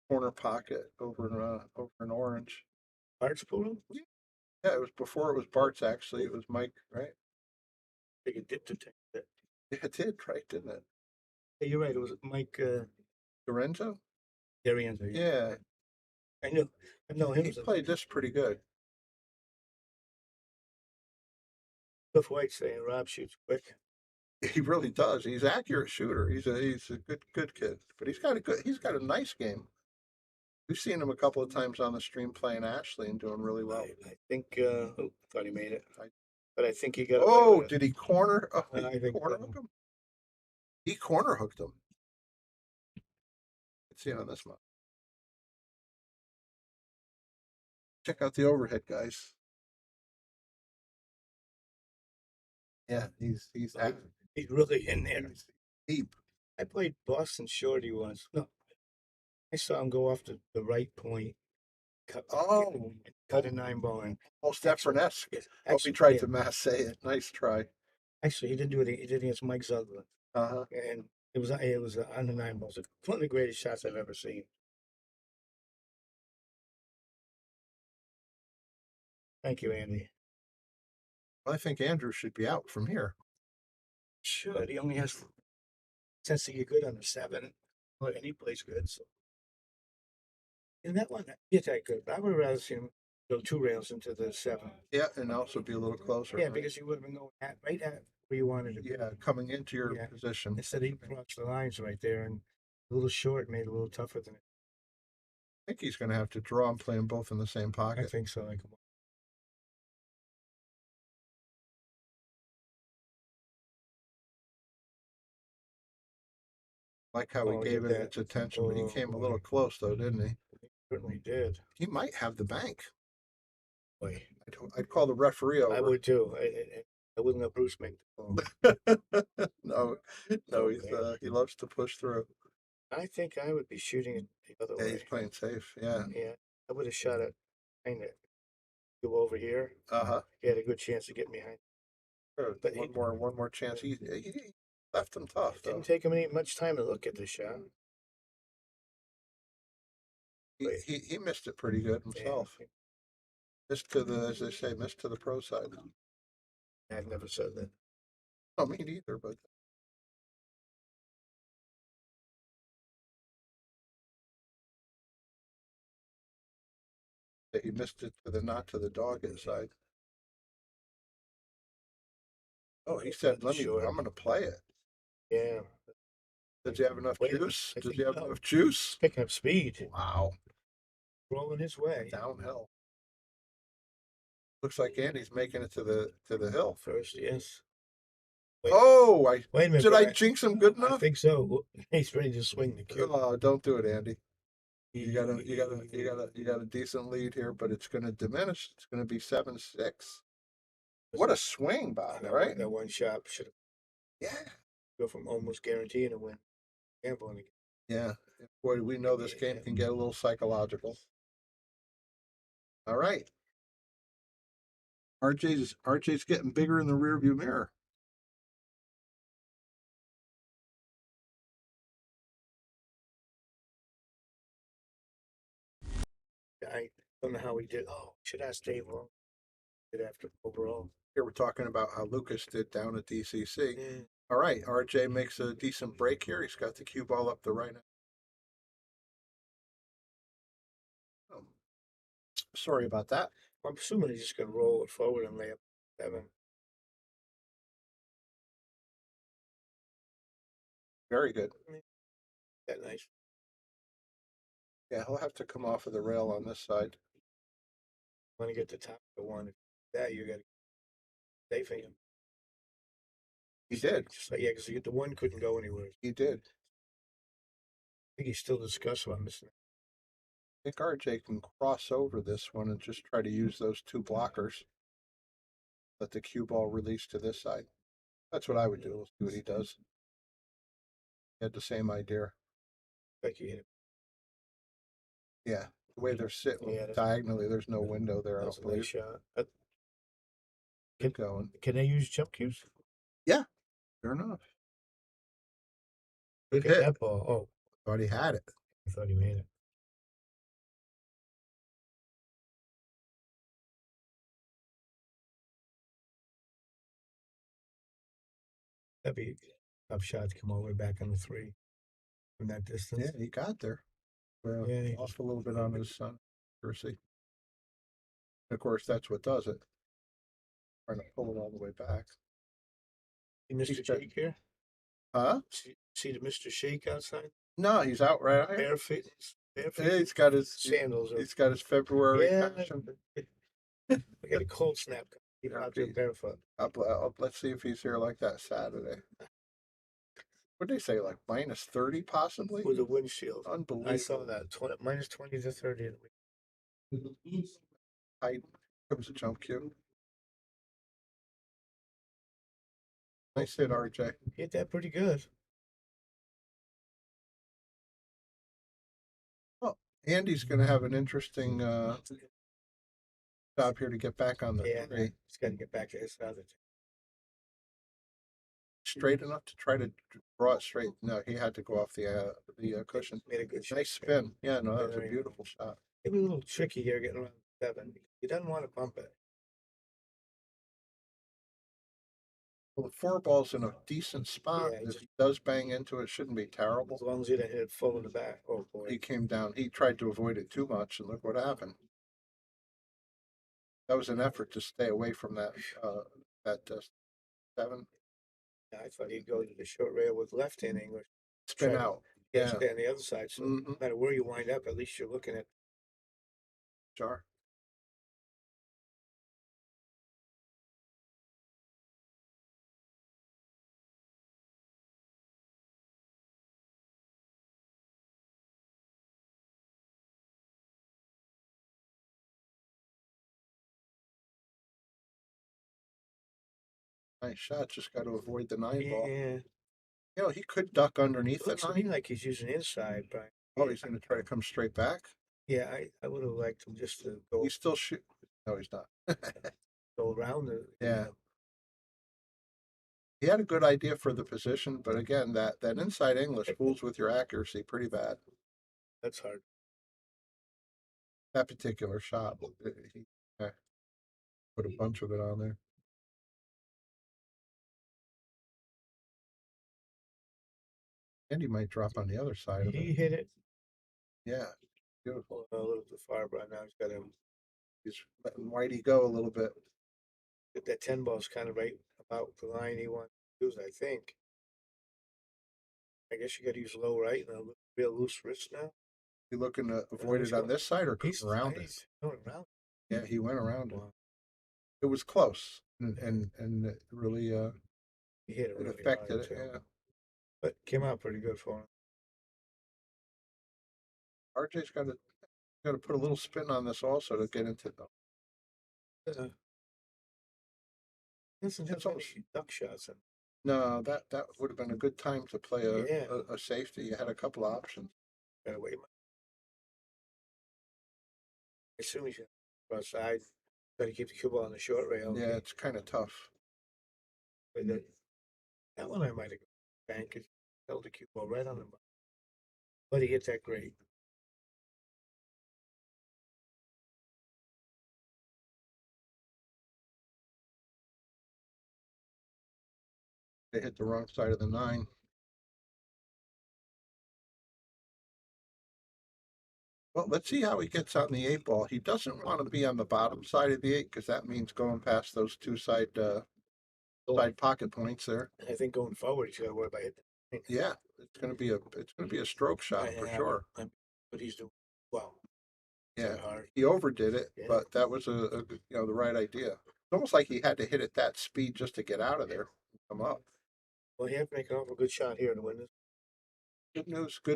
Corner Pocket over in Orange. Arts pool? Yeah, it was before it was Bart's, actually. It was Mike, right? I think it did to take that. Yeah, it did, right, didn't it? Yeah, you're right. It was Mike Lorenzo? Darienzo. Yeah, I know him. he played this pretty good. Cliff White saying Rob shoots quick. He really does. He's an accurate shooter. He's a good kid. But he's got a nice game. We've seen him a couple of times on the stream playing Ashley and doing really well. I think. Thought he made it, but I think he got. Oh, did he corner? Oh, I he think corner so. hook him. He corner hooked him. Let's see on this one. Check out the overhead, guys. Yeah, he's He's really in there. deep. I played Boston Shorty once. No, I saw him go off the right point. Cut a 9 ball in. Most Efron-esque. Yes, Hope he tried to mass say it. Nice try. Actually, he didn't do it. He did it against Mike Zugler, Uh-huh. and it was on the 9 balls. One of the greatest shots I've ever seen. Thank you, Andy. I think Andrew should be out from here. Should he only has chance to get good on the 7, and he plays good. So, in that one, get that good. I would rather see him go 2 rails into the 7. Yeah, and also be a little closer. Yeah, right? because you would have been going right at where you wanted to be. Yeah, coming into your Yeah. position. Instead, he crossed the lines right there, and A little short, made it a little tougher than it. I think he's going to have to draw and play them both in the same I pocket. think so. Like, Like how he Oh, gave yeah, it that- its attention, but he oh, came a boy. little close, though, didn't he? certainly did. He might have the bank. Boy, I'd call the referee I over. would too. I wouldn't let Bruce make the call. No, no, Okay. he loves to push through. I think I would be shooting it the other Yeah, way. he's playing safe. Yeah. Yeah, I would have shot it kind of go over here. Uh-huh. He had a good chance of getting behind. Sure. But One more chance. He left him tough, It though. didn't take him much time to look at the shot. He missed it pretty good himself. Yeah, Missed to the, as they say, missed to the pro side. I've never said that. Oh, me neither, but he missed it to the not to the dog inside. Oh, he said, Sure. I'm going to play it. Yeah. Does he have enough Wait, juice? I Does think he have so. enough juice? Picking up speed, Wow. rolling his way. Downhill. Looks like Andy's making it to the hill. First, yes. Wait, Oh, wait a minute. did I Brian. jinx him good I enough? think so. He's ready to swing the cue. Oh, don't do it, Andy. You got a decent lead here, but it's going to diminish. It's going to be 7-6. What a swing, Bob! Right? That one shot should Yeah, go from almost guaranteeing a win. Gambling again. yeah. Boy, we know this game can get a little psychological. All right. RJ's getting bigger in the rearview mirror. I don't know how he did. Oh, should ask Dave Long. Did after overall. Here we're talking about how Lucas did down at DCC. Yeah. All right, RJ makes a decent break here. He's got the cue ball up the right. Oh, sorry about that. I'm assuming he's just going to roll it forward and lay up 7. Very good. That nice. Yeah, he'll have to come off of the rail on this side. Want to get the top of the one. That you got to safe him. He did. Just like, yeah, because the one couldn't go anywhere. He did. I think he's still discussing about missing it. I think RJ can cross over this one and just try to use those two blockers. Let the cue ball release to this side. That's what I would do. We'll see what he does. He had the same idea. Like you hit it. Yeah, the way they're sitting Yeah, diagonally, there's no window there. I That's don't a nice believe. shot. Keep going. Can they use jump cues? Sure enough. Look Good at hit. that ball. Oh, Thought he had it. I thought he made it. That'd be a tough shot to come all the way back on the 3 from that distance. Yeah, he got there. Well, Yeah, he lost a little bit on his accuracy. Of course, that's what does it. Trying to pull it all the way back. See Mr. He's got- Shake here? Huh? See the Mr. Shake outside? No, he's out right. Barefoot. Yeah, he's got his Sandals. He's got his February Yeah. fashion. We got a cold snap. Keep Yeah, out there Pete. barefoot. Let's see if he's here like that Saturday. What did they say? Like -30 possibly? With a windshield. Unbelievable. I saw that. -20 to 30. Height comes a jump cue. Nice hit, RJ. Hit that pretty good. Andy's going to have an interesting job here to get back on the Yeah, three. he's got to get back to his side of the team. Straight enough to try to draw it straight. No, he had to go off the cushion. Made a good shot. Nice spin. Yeah, no, that was a Very beautiful shot. Maybe a little tricky here getting around 7. He doesn't want to bump it. Well, the 4 ball's in a decent spot. Yeah, If he does bang into it, shouldn't be terrible. As long as he didn't hit it full in the back. Oh, boy. He came down. He tried to avoid it too much, and look what happened. That was an effort to stay away from that 7. I thought he'd go to the short rail with left-hand English. Spin Try to- out. Yeah, Yeah. stay on the other side. So no Mhm. matter where you wind up, at least you're looking at. Sure. Nice shot. Just got to avoid the 9 ball. Yeah, You know, he could duck underneath it the looks to me 9. like he's using inside, Brian. Oh, he's going to try to come straight back. Yeah, I would have liked him just to go He's still shoot. No, he's not. go around the. Yeah. He had a good idea for the position, but again, that inside English fools with your accuracy pretty bad. That's hard. That particular shot, he put a bunch of it on there. And he might drop on the other side of He it. hit it Yeah, beautiful. a little too far, but now he's got him. He's letting Whitey go a little bit. That 10 ball's kind of right about the line he wants to use, I think. I guess you got to use low right and a real loose wrist now. He looking to avoid he's it on going- this side or He's around it? he's going around. Yeah, he went around it. Wow. It was close, and it really He hit it it really affected hard it. too. Yeah, But came out pretty good for him. RJ's got to put a little spin on this also to get into the. Doesn't have It's any almost- duck shots. And No, that would have been a good time to play Yeah. a safety. You had a couple options. gotta wait. As soon as you go outside, got to keep the cue ball on the short rail. Yeah, it's kind of tough. But that one I might have banked it. Held the cue ball right on the. But he hit that great. They hit the wrong side of the 9. Well, let's see how he gets on the 8 ball. He doesn't want to be on the bottom side of the 8 because that means going past those two side pocket points there. I think going forward, he's got to worry about hitting. Yeah, it's going to be a stroke shot for sure. But he's doing well. Yeah, Hard. he overdid it, Yeah. but that was a the right idea. It's almost like he had to hit it that speed just to get out of there, and come up. Well, he had to make an awful good shot here to win this. Good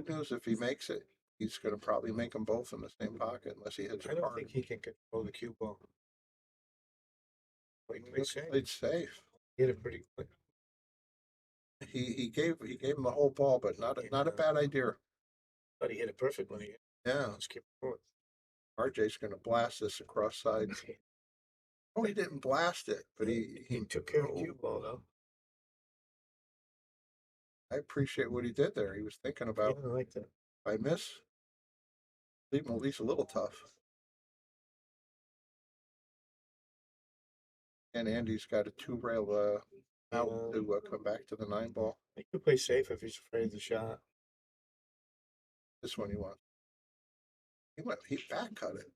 news. If he makes it, he's going to probably make them both in the same pocket unless he hits I it don't hard. think he can control the cue ball. What can we say? Played safe. He hit it pretty quick. He gave him the whole ball, but not a bad idea. But he hit it perfect when he hit. Yeah, Let's keep it going. RJ's going to blast this across side. Oh, he didn't blast it, but He took care of the cue ball though. I appreciate what he did there. He was thinking Yeah, about I like that. if I miss, leave him at least a little tough. And Andy's got a 2 rail out to come back to the 9 ball. He could play safe if he's afraid of the shot. This one he wants. He back cut it.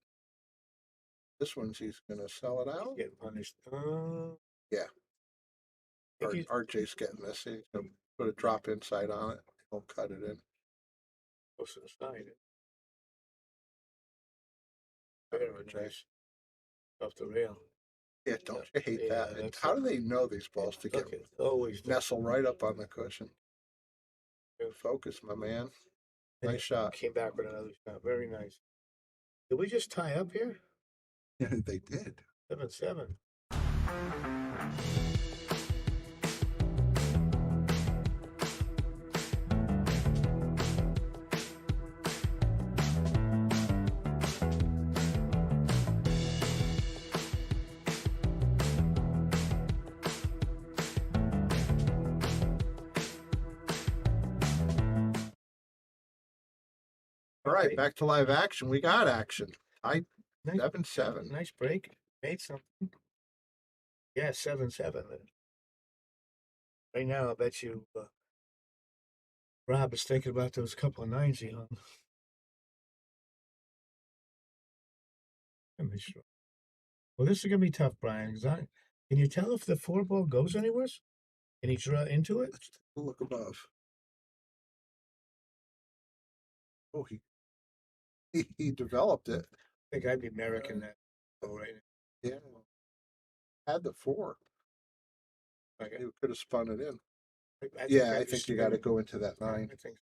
This one's he's gonna sell it out. Getting punished. Yeah. RJ's getting this. He's gonna put a drop inside on it. He'll cut it in. Goes to the side. Very Very nice. nice. Off the rail. Yeah, don't you hate Yeah, that? And that's how it. do they know these balls to get Look, it's always nestle right up on the cushion? Yeah. Focus, my man. And Nice he shot. Came back with another shot. Very nice. Did we just tie up here? Yeah, they did. 7-7. All right, back to live action. We got action. Nice, 7-7. nice break. Made something. Yeah, 7-7. Right now, I bet you Rob is thinking about those couple of 9s he hung. Let me sure. Well, this is gonna be tough, Brian. Can you tell if the 4 ball goes anywhere? Can he draw into it? Let's take a look above. Oh, he developed it. I think I'd be American that. Oh, right. Yeah. Had the 4. Okay. You could have spun it in. I Yeah, I I'd think be you got to straight. go into that Yeah, 9. I think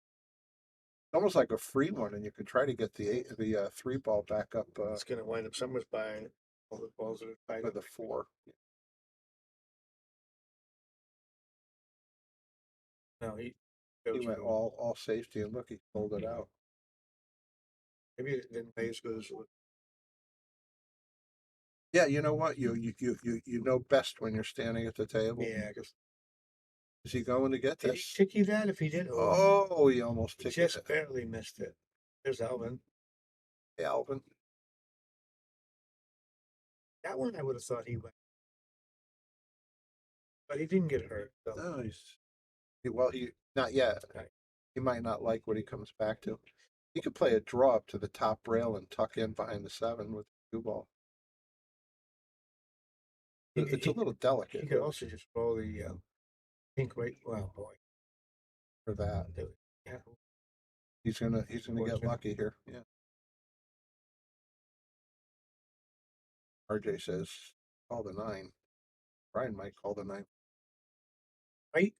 Almost like a free one, and you could try to get the 3 ball back up it's gonna wind up somewhere's buying all the balls that are tied by up. the 4. No, he He goes went for all safety, and look, he pulled it out. maybe it didn't play as good as what Yeah, you know what? You know best when you're standing at the table. yeah, I guess. Is he going to get Did he this? ticky that if he did? Oh, he almost He took just it. barely missed it. There's Alvin. Hey, Alvin. That one I would have thought he went. But he didn't get hurt. So No, well, he not yet. okay. He might not like what he comes back to. He could play a draw up to the top rail and tuck in behind the 7 with the 2 ball. It's a little He delicate could also just roll the pink right. Well, boy, for that. yeah. He's gonna get Unfortunate. lucky here. Yeah. RJ says call the 9. Brian might call the 9. Right?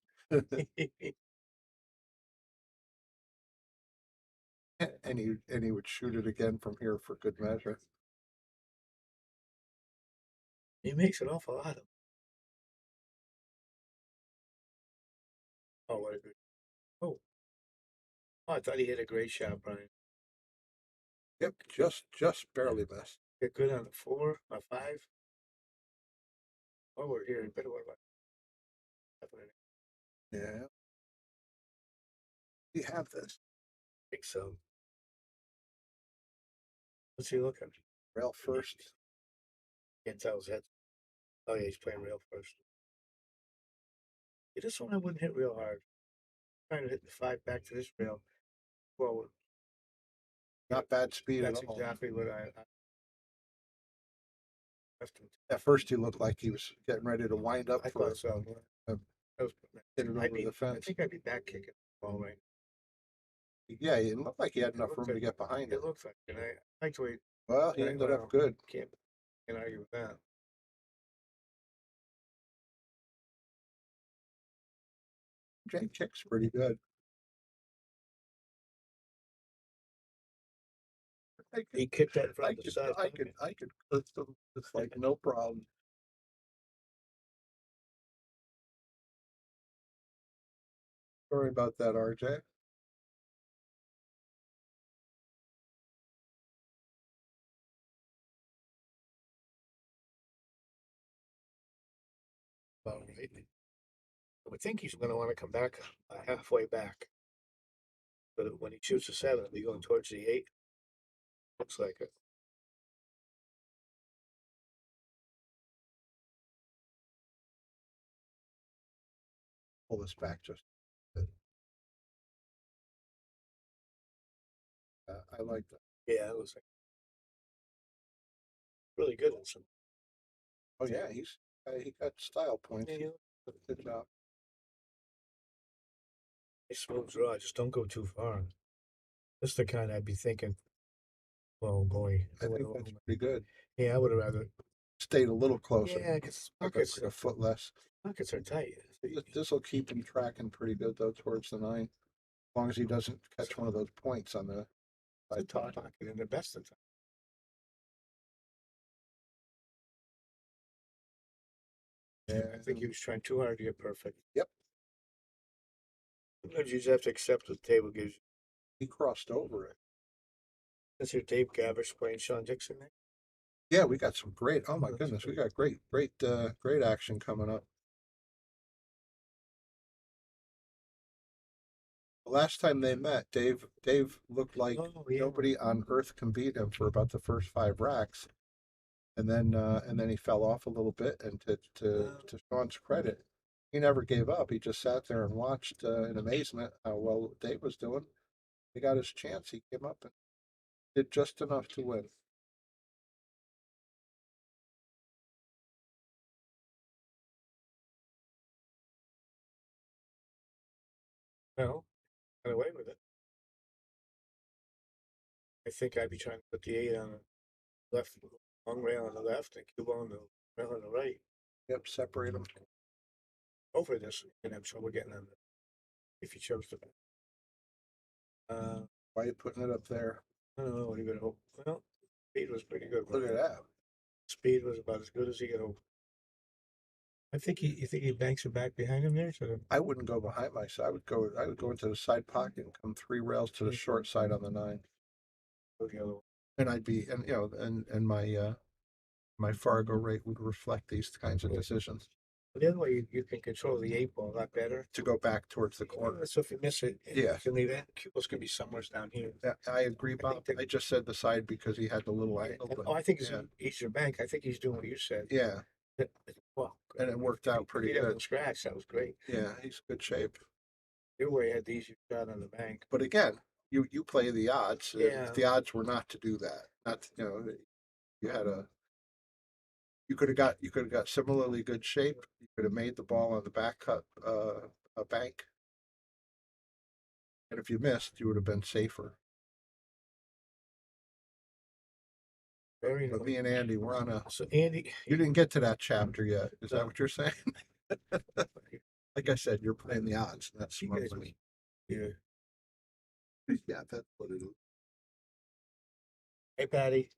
and he would shoot it again from here for good measure. He makes an awful lot of. Oh, what a good. Oh, I thought he hit a great shot, Brian. Yep, just barely missed. Get good on the 4, a 5. Oh, we're here. You better worry about happening. Yeah. We have this. I think so. What's he looking? Rail first. Can't tell his head. Oh yeah, he's playing real first. Yeah, this one I wouldn't hit real hard. Trying to hit the 5 back to this rail. Well, Not bad speed at that's all. exactly what I left him. At first, he looked like he was getting ready to wind up I for thought so. a That was, hit it I'd over be, the I fence. think I'd be back kicking the ball right. Yeah, it looked like he had It enough looked room like- to get behind it. It looks like, and I like the way. Well, he Right, ended well, up good. Can't argue with that. Jay kicks pretty good. I could, He kicked that I from the could, side. I could cook them just like no problem. Sorry about that, RJ. About right. I would think he's going to want to come back halfway back. But when he shoots a 7, he'll be going towards the 8. Looks like it. Pull this back just. I like that. Yeah, it was like really good. Oh yeah, he got style points. Yeah, Good job. nice smooth draw. Just don't go too far. That's the kind I'd be thinking. Oh boy. I think that's pretty good. Yeah, I would have rather. Stayed a little closer. Yeah, because Like pockets, a foot less. pockets are tight. This will keep him tracking pretty good though towards the 9, as long as he doesn't catch one of those points on the It's a side top top. pocket and the best of time. Yeah, I think he was trying too hard to get perfect. Yep. Sometimes you just have to accept what the table gives you. he crossed over it. That's your Dave Gavish playing Sean Dixon there. Yeah, we got some great. Oh my That's goodness, we great. got great action coming up. The last time they met, Dave looked like Oh, yeah. nobody on earth can beat him for about the first 5 racks, and then he fell off a little bit. And to Sean's credit, he never gave up. He just sat there and watched in amazement how well Dave was doing. He got his chance. He came up and did just enough to win. Well, got away with it. I think I'd be trying to put the 8 on the left, long rail on the left, and cue ball on the rail on the right. Yep, separate them. Over this, and have trouble getting on the, if you chose to. Why are you putting it up there? I don't know what he could hope. Well, speed was pretty good. Look at that. Speed was about as good as he could hope. You think he banks it back behind him there? So I wouldn't go behind my side. I would go into the side pocket and come 3 rails to the short side on the 9. go the other way. And I'd be, and you know, and my Fargo rate would reflect these kinds of decisions The other way, you can control the 8 ball a lot better. to go back towards the corner. So if you miss it, Yeah. you can leave it. Cue ball's gonna be somewhere down here. Yeah, I agree, Bob. think that- I just said the side because he had the little angle. Oh, I think yeah. he's your bank. I think he's doing what you said. Yeah, Well, and it worked out pretty he doesn't good. scratch. That was great. Yeah, he's good shape. Your way had the easy shot on the bank. But again, you play the odds. Yeah. If the odds were not to do that, not you know, you had a you could have got similarly good shape. You could have made the ball on the back cut a bank, and if you missed, you would have been safer. Very But nice. me and Andy, we're on a. So Andy, You didn't get to that chapter yet. Is No. that what you're saying? Like I said, you're playing the odds. And that's You smart. guys money. yeah. Yeah, that's what it is. Hey, Patty.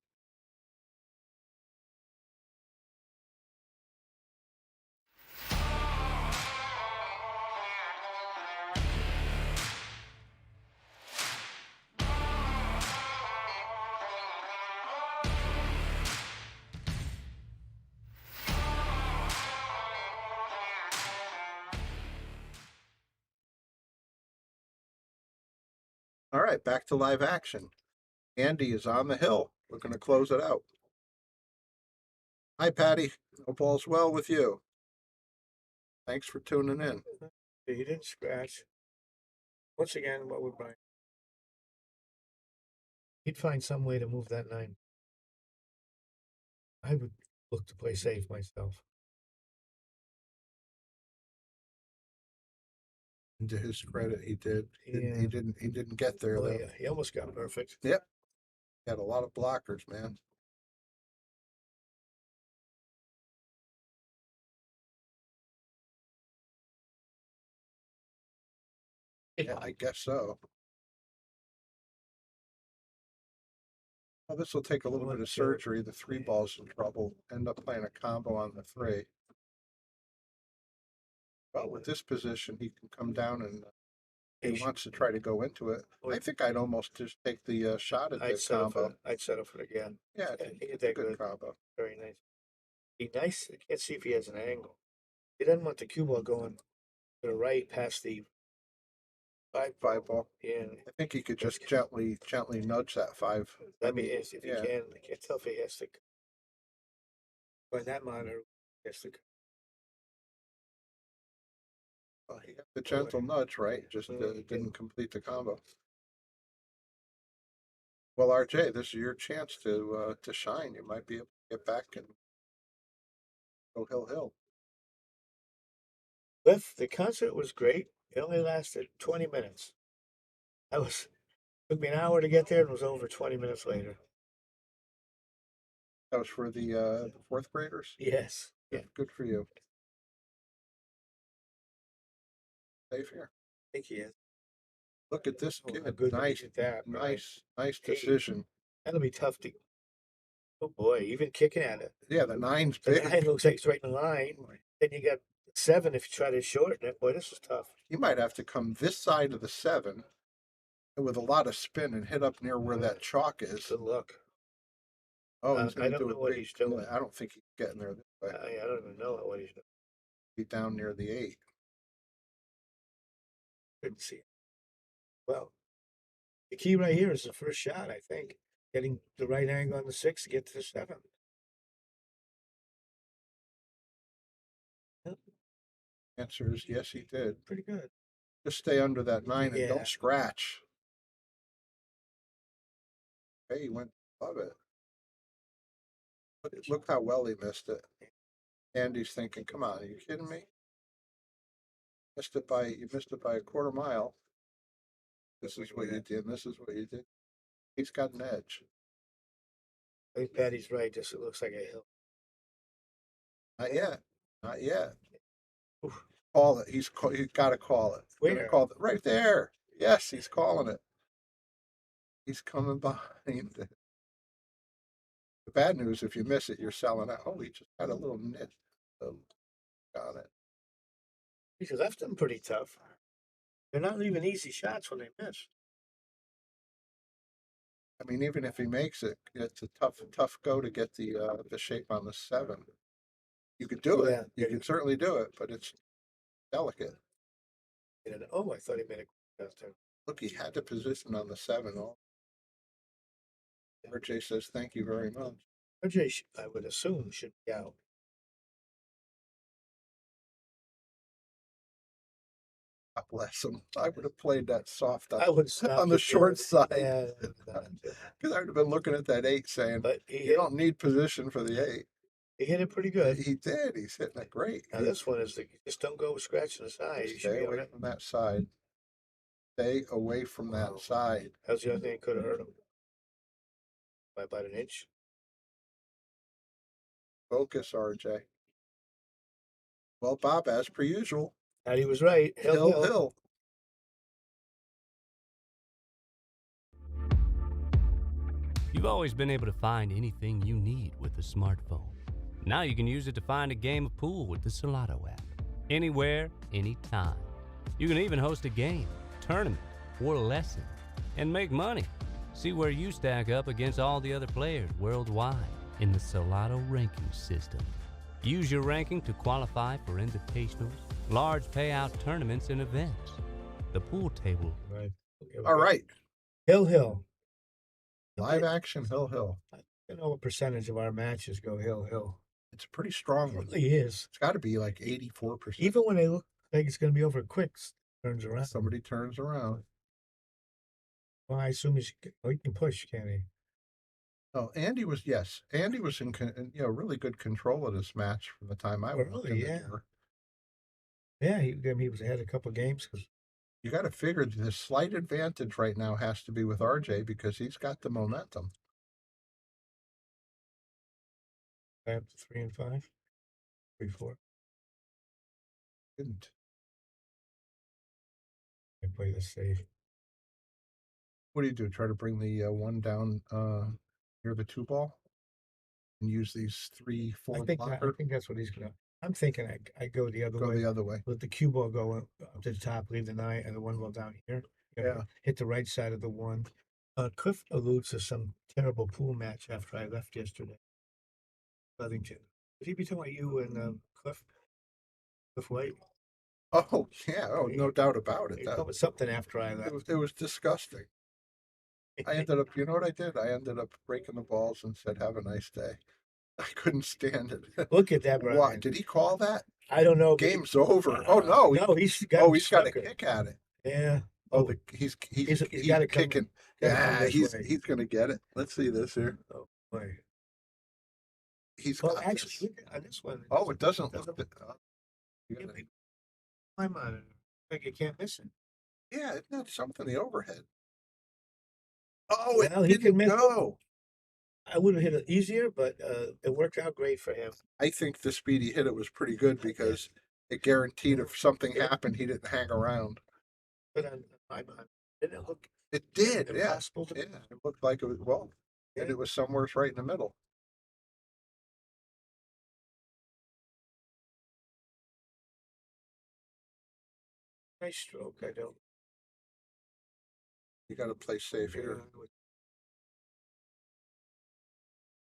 All right, back to live action. Andy is on the hill. We're going to close it out. Hi, Patty. Hope all's well with you. Thanks for tuning in. He didn't scratch. Once again, what would Brian? He'd find some way to move that 9. I would look to play safe myself. And to his credit, he did. Yeah. He didn't get there Oh, though. yeah, he almost got perfect. He had a lot of blockers, man. Yeah, I guess so. Well, this will take a little bit of surgery. The 3 ball's in trouble. End up playing a combo on the 3. But with this position, he can come down and he wants to try to go into it. I think I'd almost just take the shot at the combo. I'd settle for it again. Yeah, He did it's a that good good. combo. Very nice. Be nice. I can't see if he has an angle. He doesn't want the cue ball going to the right past the 5 ball. Yeah, I think he could just gently nudge that 5. that'd be if he yeah. can. I can't tell if he has to. By that monitor, he has to. Well, he got the gentle nudge, right? Just didn't complete the combo. Well, RJ, this is your chance to shine. You might be able to get back and go hill. Cliff, the concert was great. It only lasted 20 minutes. Took me an hour to get there and was over 20 minutes later. That was for the 4th graders. Yes. Yeah. Good for you. Safe here. I think he is. Look at this Oh, kid. how good Nice, he did that, Brian. nice Hey. decision. That'll be tough to. Oh boy, even kicking at it. Yeah, the 9's The big. 9 looks like it's right in the line. Then you got 7 if you try to shorten it. Boy, this is tough. You might have to come this side of the 7 with a lot of spin and hit up near where that chalk is. Good luck. Oh, he's I going to don't do know a what big. he's doing. I don't think he's getting there this way. I don't even know what he's doing. Be down near the 8. Couldn't see it. Well, the key right here is the first shot, I think. Getting the right angle on the 6 to get to the 7. Answer is yes, he did. Pretty good. Just stay under that 9 and Yeah. don't scratch. Hey, he went above it. Look how well he missed it. Andy's thinking, come on, are you kidding me? You missed it by a quarter mile. This is what you did. This is what you did. He's got an edge. I think Patty's right. This it looks like a hill. Not yet. Not yet. Oof. Call it. He's got to call it. Gonna Where? call it right there. Yes, he's calling it. He's coming behind it. The bad news, if you miss it, you're selling out. Oh, he just got a little nit. Got it. He's left them pretty tough. They're not leaving easy shots when they miss. I mean, even if he makes it, it's a tough go to get the shape on the 7. You could do Yeah, it. You can certainly do it, but it's delicate. And, oh, I thought he made a contest. Look, he had the position on the 7. Oh, RJ says thank you very much. RJ, I would assume, should be out. God bless him. I would have played that soft I would on the short side. Yeah, Because I would have been looking at that 8 saying, but you don't need position for the 8. he hit it pretty good. He did. He's hitting it great. Now this one is just don't go scratching the side. You should Stay be all away right. from that side. Stay away from Wow. that side. That's the only thing that could have hurt him. By about an inch. Focus, RJ. Well, Bob, as per usual, And he was right. hill. You've always been able to find anything you need with a smartphone. Now you can use it to find a game of pool with the Solado app. Anywhere, anytime. You can even host a game, tournament, or lesson, and make money. See where you stack up against all the other players worldwide in the Solado ranking system. Use your ranking to qualify for invitationals, large payout tournaments, and events. The pool table. Right. All right. Hill. Live action hill. I don't know what percentage of our matches go hill. It's a pretty strong It one. really is. It's got to be like 84%. Even when they look like it's going to be over quick, turns around. Somebody turns around. Well, I assume he can push, can he? Oh, Andy was in really good control of this match from the time I walked in the door. Yeah, he was ahead a couple of games because You got to figure the slight advantage right now has to be with RJ because he's got the momentum. I have 3 and 5, 3, 4. Didn't. I play this safe. What do? Try to bring the 1 down near the 2 ball and use these 3, 4 I think that's what he's gonna. I'm thinking I go the other Go way. the other way. Let the cue ball go up to the top, leave the 9, and the 1 ball down here. Yeah. Hit the right side of the 1. Cliff alludes to some terrible pool match after I left yesterday. Lovington. Would he be talking about you and Cliff White? Oh yeah. Oh, no doubt about it. He told me something after I left. It was disgusting. I ended up, you know what I did? I ended up breaking the balls and said, "Have a nice day." I couldn't stand it. Look at that, Brian. Why did he call that? I don't know. Game's over. Oh no! No, he's got a kick at it. Yeah. Oh, he's got to kicking. Yeah, he's gonna get it. Let's see this here. Oh boy. He's Well, got actually, this. on this one. Oh, it doesn't look. You Yeah, gotta- my monitor. Like you can't miss it. yeah, isn't that something? The overhead. Oh, Well, it he didn't can miss. go. I would have hit it easier, but it worked out great for him. I think the speed he hit it was pretty good because it guaranteed if something happened, he didn't hang around. But on my monitor, didn't it look It did, yeah. impossible to Yeah, it looked like it was and Yeah. it was somewhere right in the middle. Nice stroke. I don't. You got to play safe here.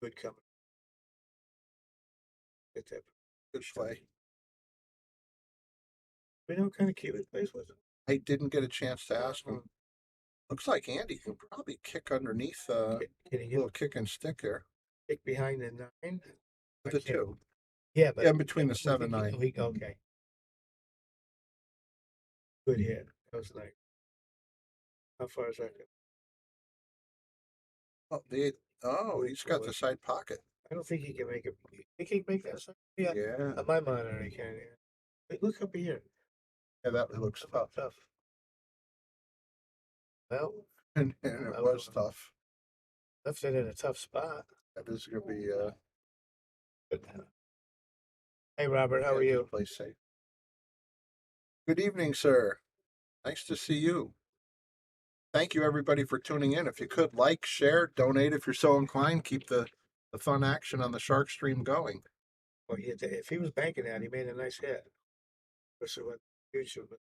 Good coming. Get that. Good play. We know what kind of key it plays with it. I didn't get a chance to ask him. Looks like Andy can probably kick underneath Can he a get little kick and stick there. kick behind the 9? The 2. Yeah, but Yeah, in between the 7 9. 9. Okay. Good hit. That was nice. How far is that? He's got the side pocket. I don't think he can make it. Think he can make that side? Yeah. Yeah. On my monitor, he can. Yeah. Wait, look up here. Yeah, that looks tough. Well, And it was tough. left it in a tough spot. That is gonna be, Hey, Robert, how are yeah, you? just play safe. Good evening, sir. Nice to see you. Thank you, everybody, for tuning in. If you could like, share, donate if you're so inclined, keep the fun action on the Shark Stream going. Well, if he was banking that, he made a nice hit. Versus what future, but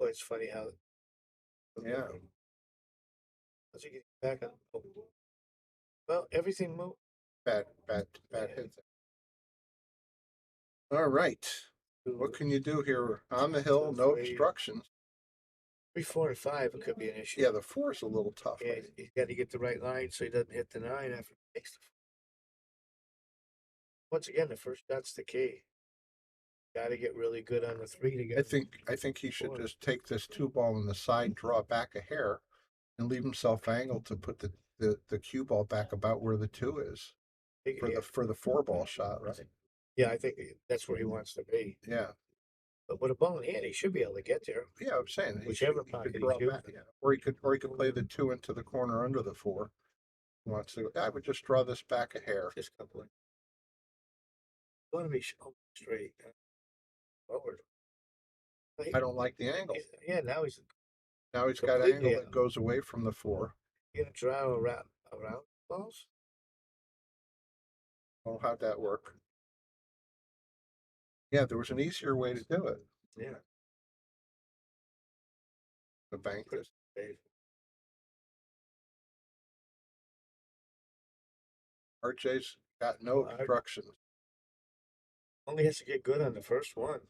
boy, it's funny how. Yeah. How's he get back on? Oh. Well, everything moved. Bad hit there. All right. What can you do here? On the hill, no obstructions. 3, 4, and 5, it could be an issue. Yeah, the 4 is a little tough. Yeah, Right? he's got to get the right line so he doesn't hit the 9 after he takes the. Once again, the first shot's the key. Got to get really good on the 3 to get. I think he should 4. just take this 2 ball in the side, draw back a hair, and leave himself angled to put the cue ball back about where the 2 is for the 4 ball shot, right? Yeah, I think that's where he wants to be. Yeah. But with a ball in hand, he should be able to get there. Yeah, I'm saying Whichever he pocket could he's draw using. back, yeah. Or he could play the 2 into the corner under the 4. He wants to. I would just draw this back a hair. Just a couple of. Want to be straight forward. I don't like the angle. Yeah, now he's Now he's got an completely angle that goes away from the 4. gonna draw around balls. Oh, how'd that work? Yeah, there was an easier way to do it. Yeah, The bank this. RJ's got no obstructions. only has to get good on the first one.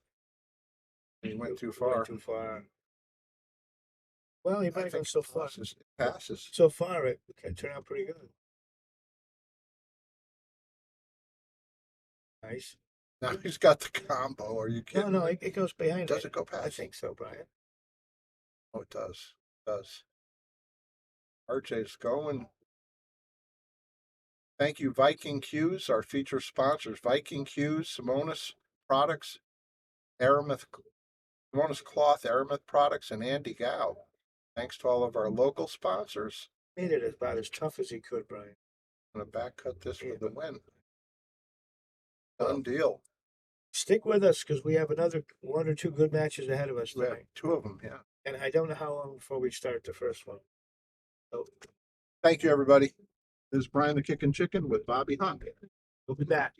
He went too far. Too far. Well, he I might have think gone so far. It passes. So far, it can turn out pretty good. Nice. Now he's got the combo. Are you kidding? No, me? it goes behind. Does it go past? I think so, Brian. Oh, it does. It does. RJ's going. Thank you, Viking Q's, our feature sponsors. Viking Q's, Simonis Products, Aramith, Simonis Cloth, Aramith Products, and Andy Gow. Thanks to all of our local sponsors. Made it about as tough as he could, Brian. I'm going to back cut this for the win. Done deal. Stick with us because we have another 1 or 2 good matches ahead of us We have tonight. 2 of them, yeah. And I don't know how long before we start the first one. So Thank you, everybody. This is Brian the Kickin' Chicken with Bobby Hunt. we'll be back.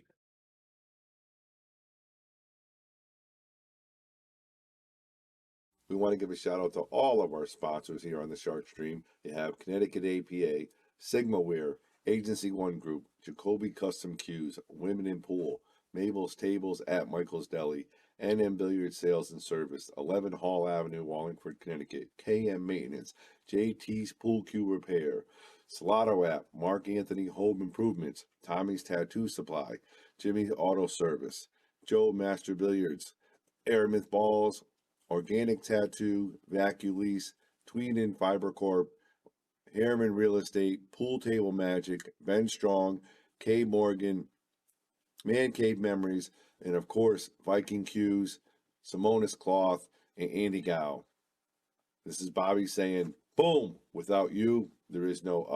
We want to give a shout out to all of our sponsors here on the Shark Stream. You have Connecticut APA, SigmaWare, Agency One Group, Jacoby Custom Cues, Women in Pool, Mabel's Tables at Michael's Deli, NM Billiard Sales and Service, 11 Hall Avenue, Wallingford, Connecticut, KM Maintenance, JT's Pool Cue Repair, Salado App, Mark Anthony Home Improvements, Tommy's Tattoo Supply, Jimmy's Auto Service, Joe Master Billiards, Aramith Balls, Organic Tattoo, Vacuum Lease, Tweeden Fiber Corp, Harriman Real Estate, Pool Table Magic, Ben Strong, K Morgan, Man Cave Memories, and of course, Viking Q's, Simonis Cloth, and Andy Gow. This is Bobby saying, boom, without you, there is no us.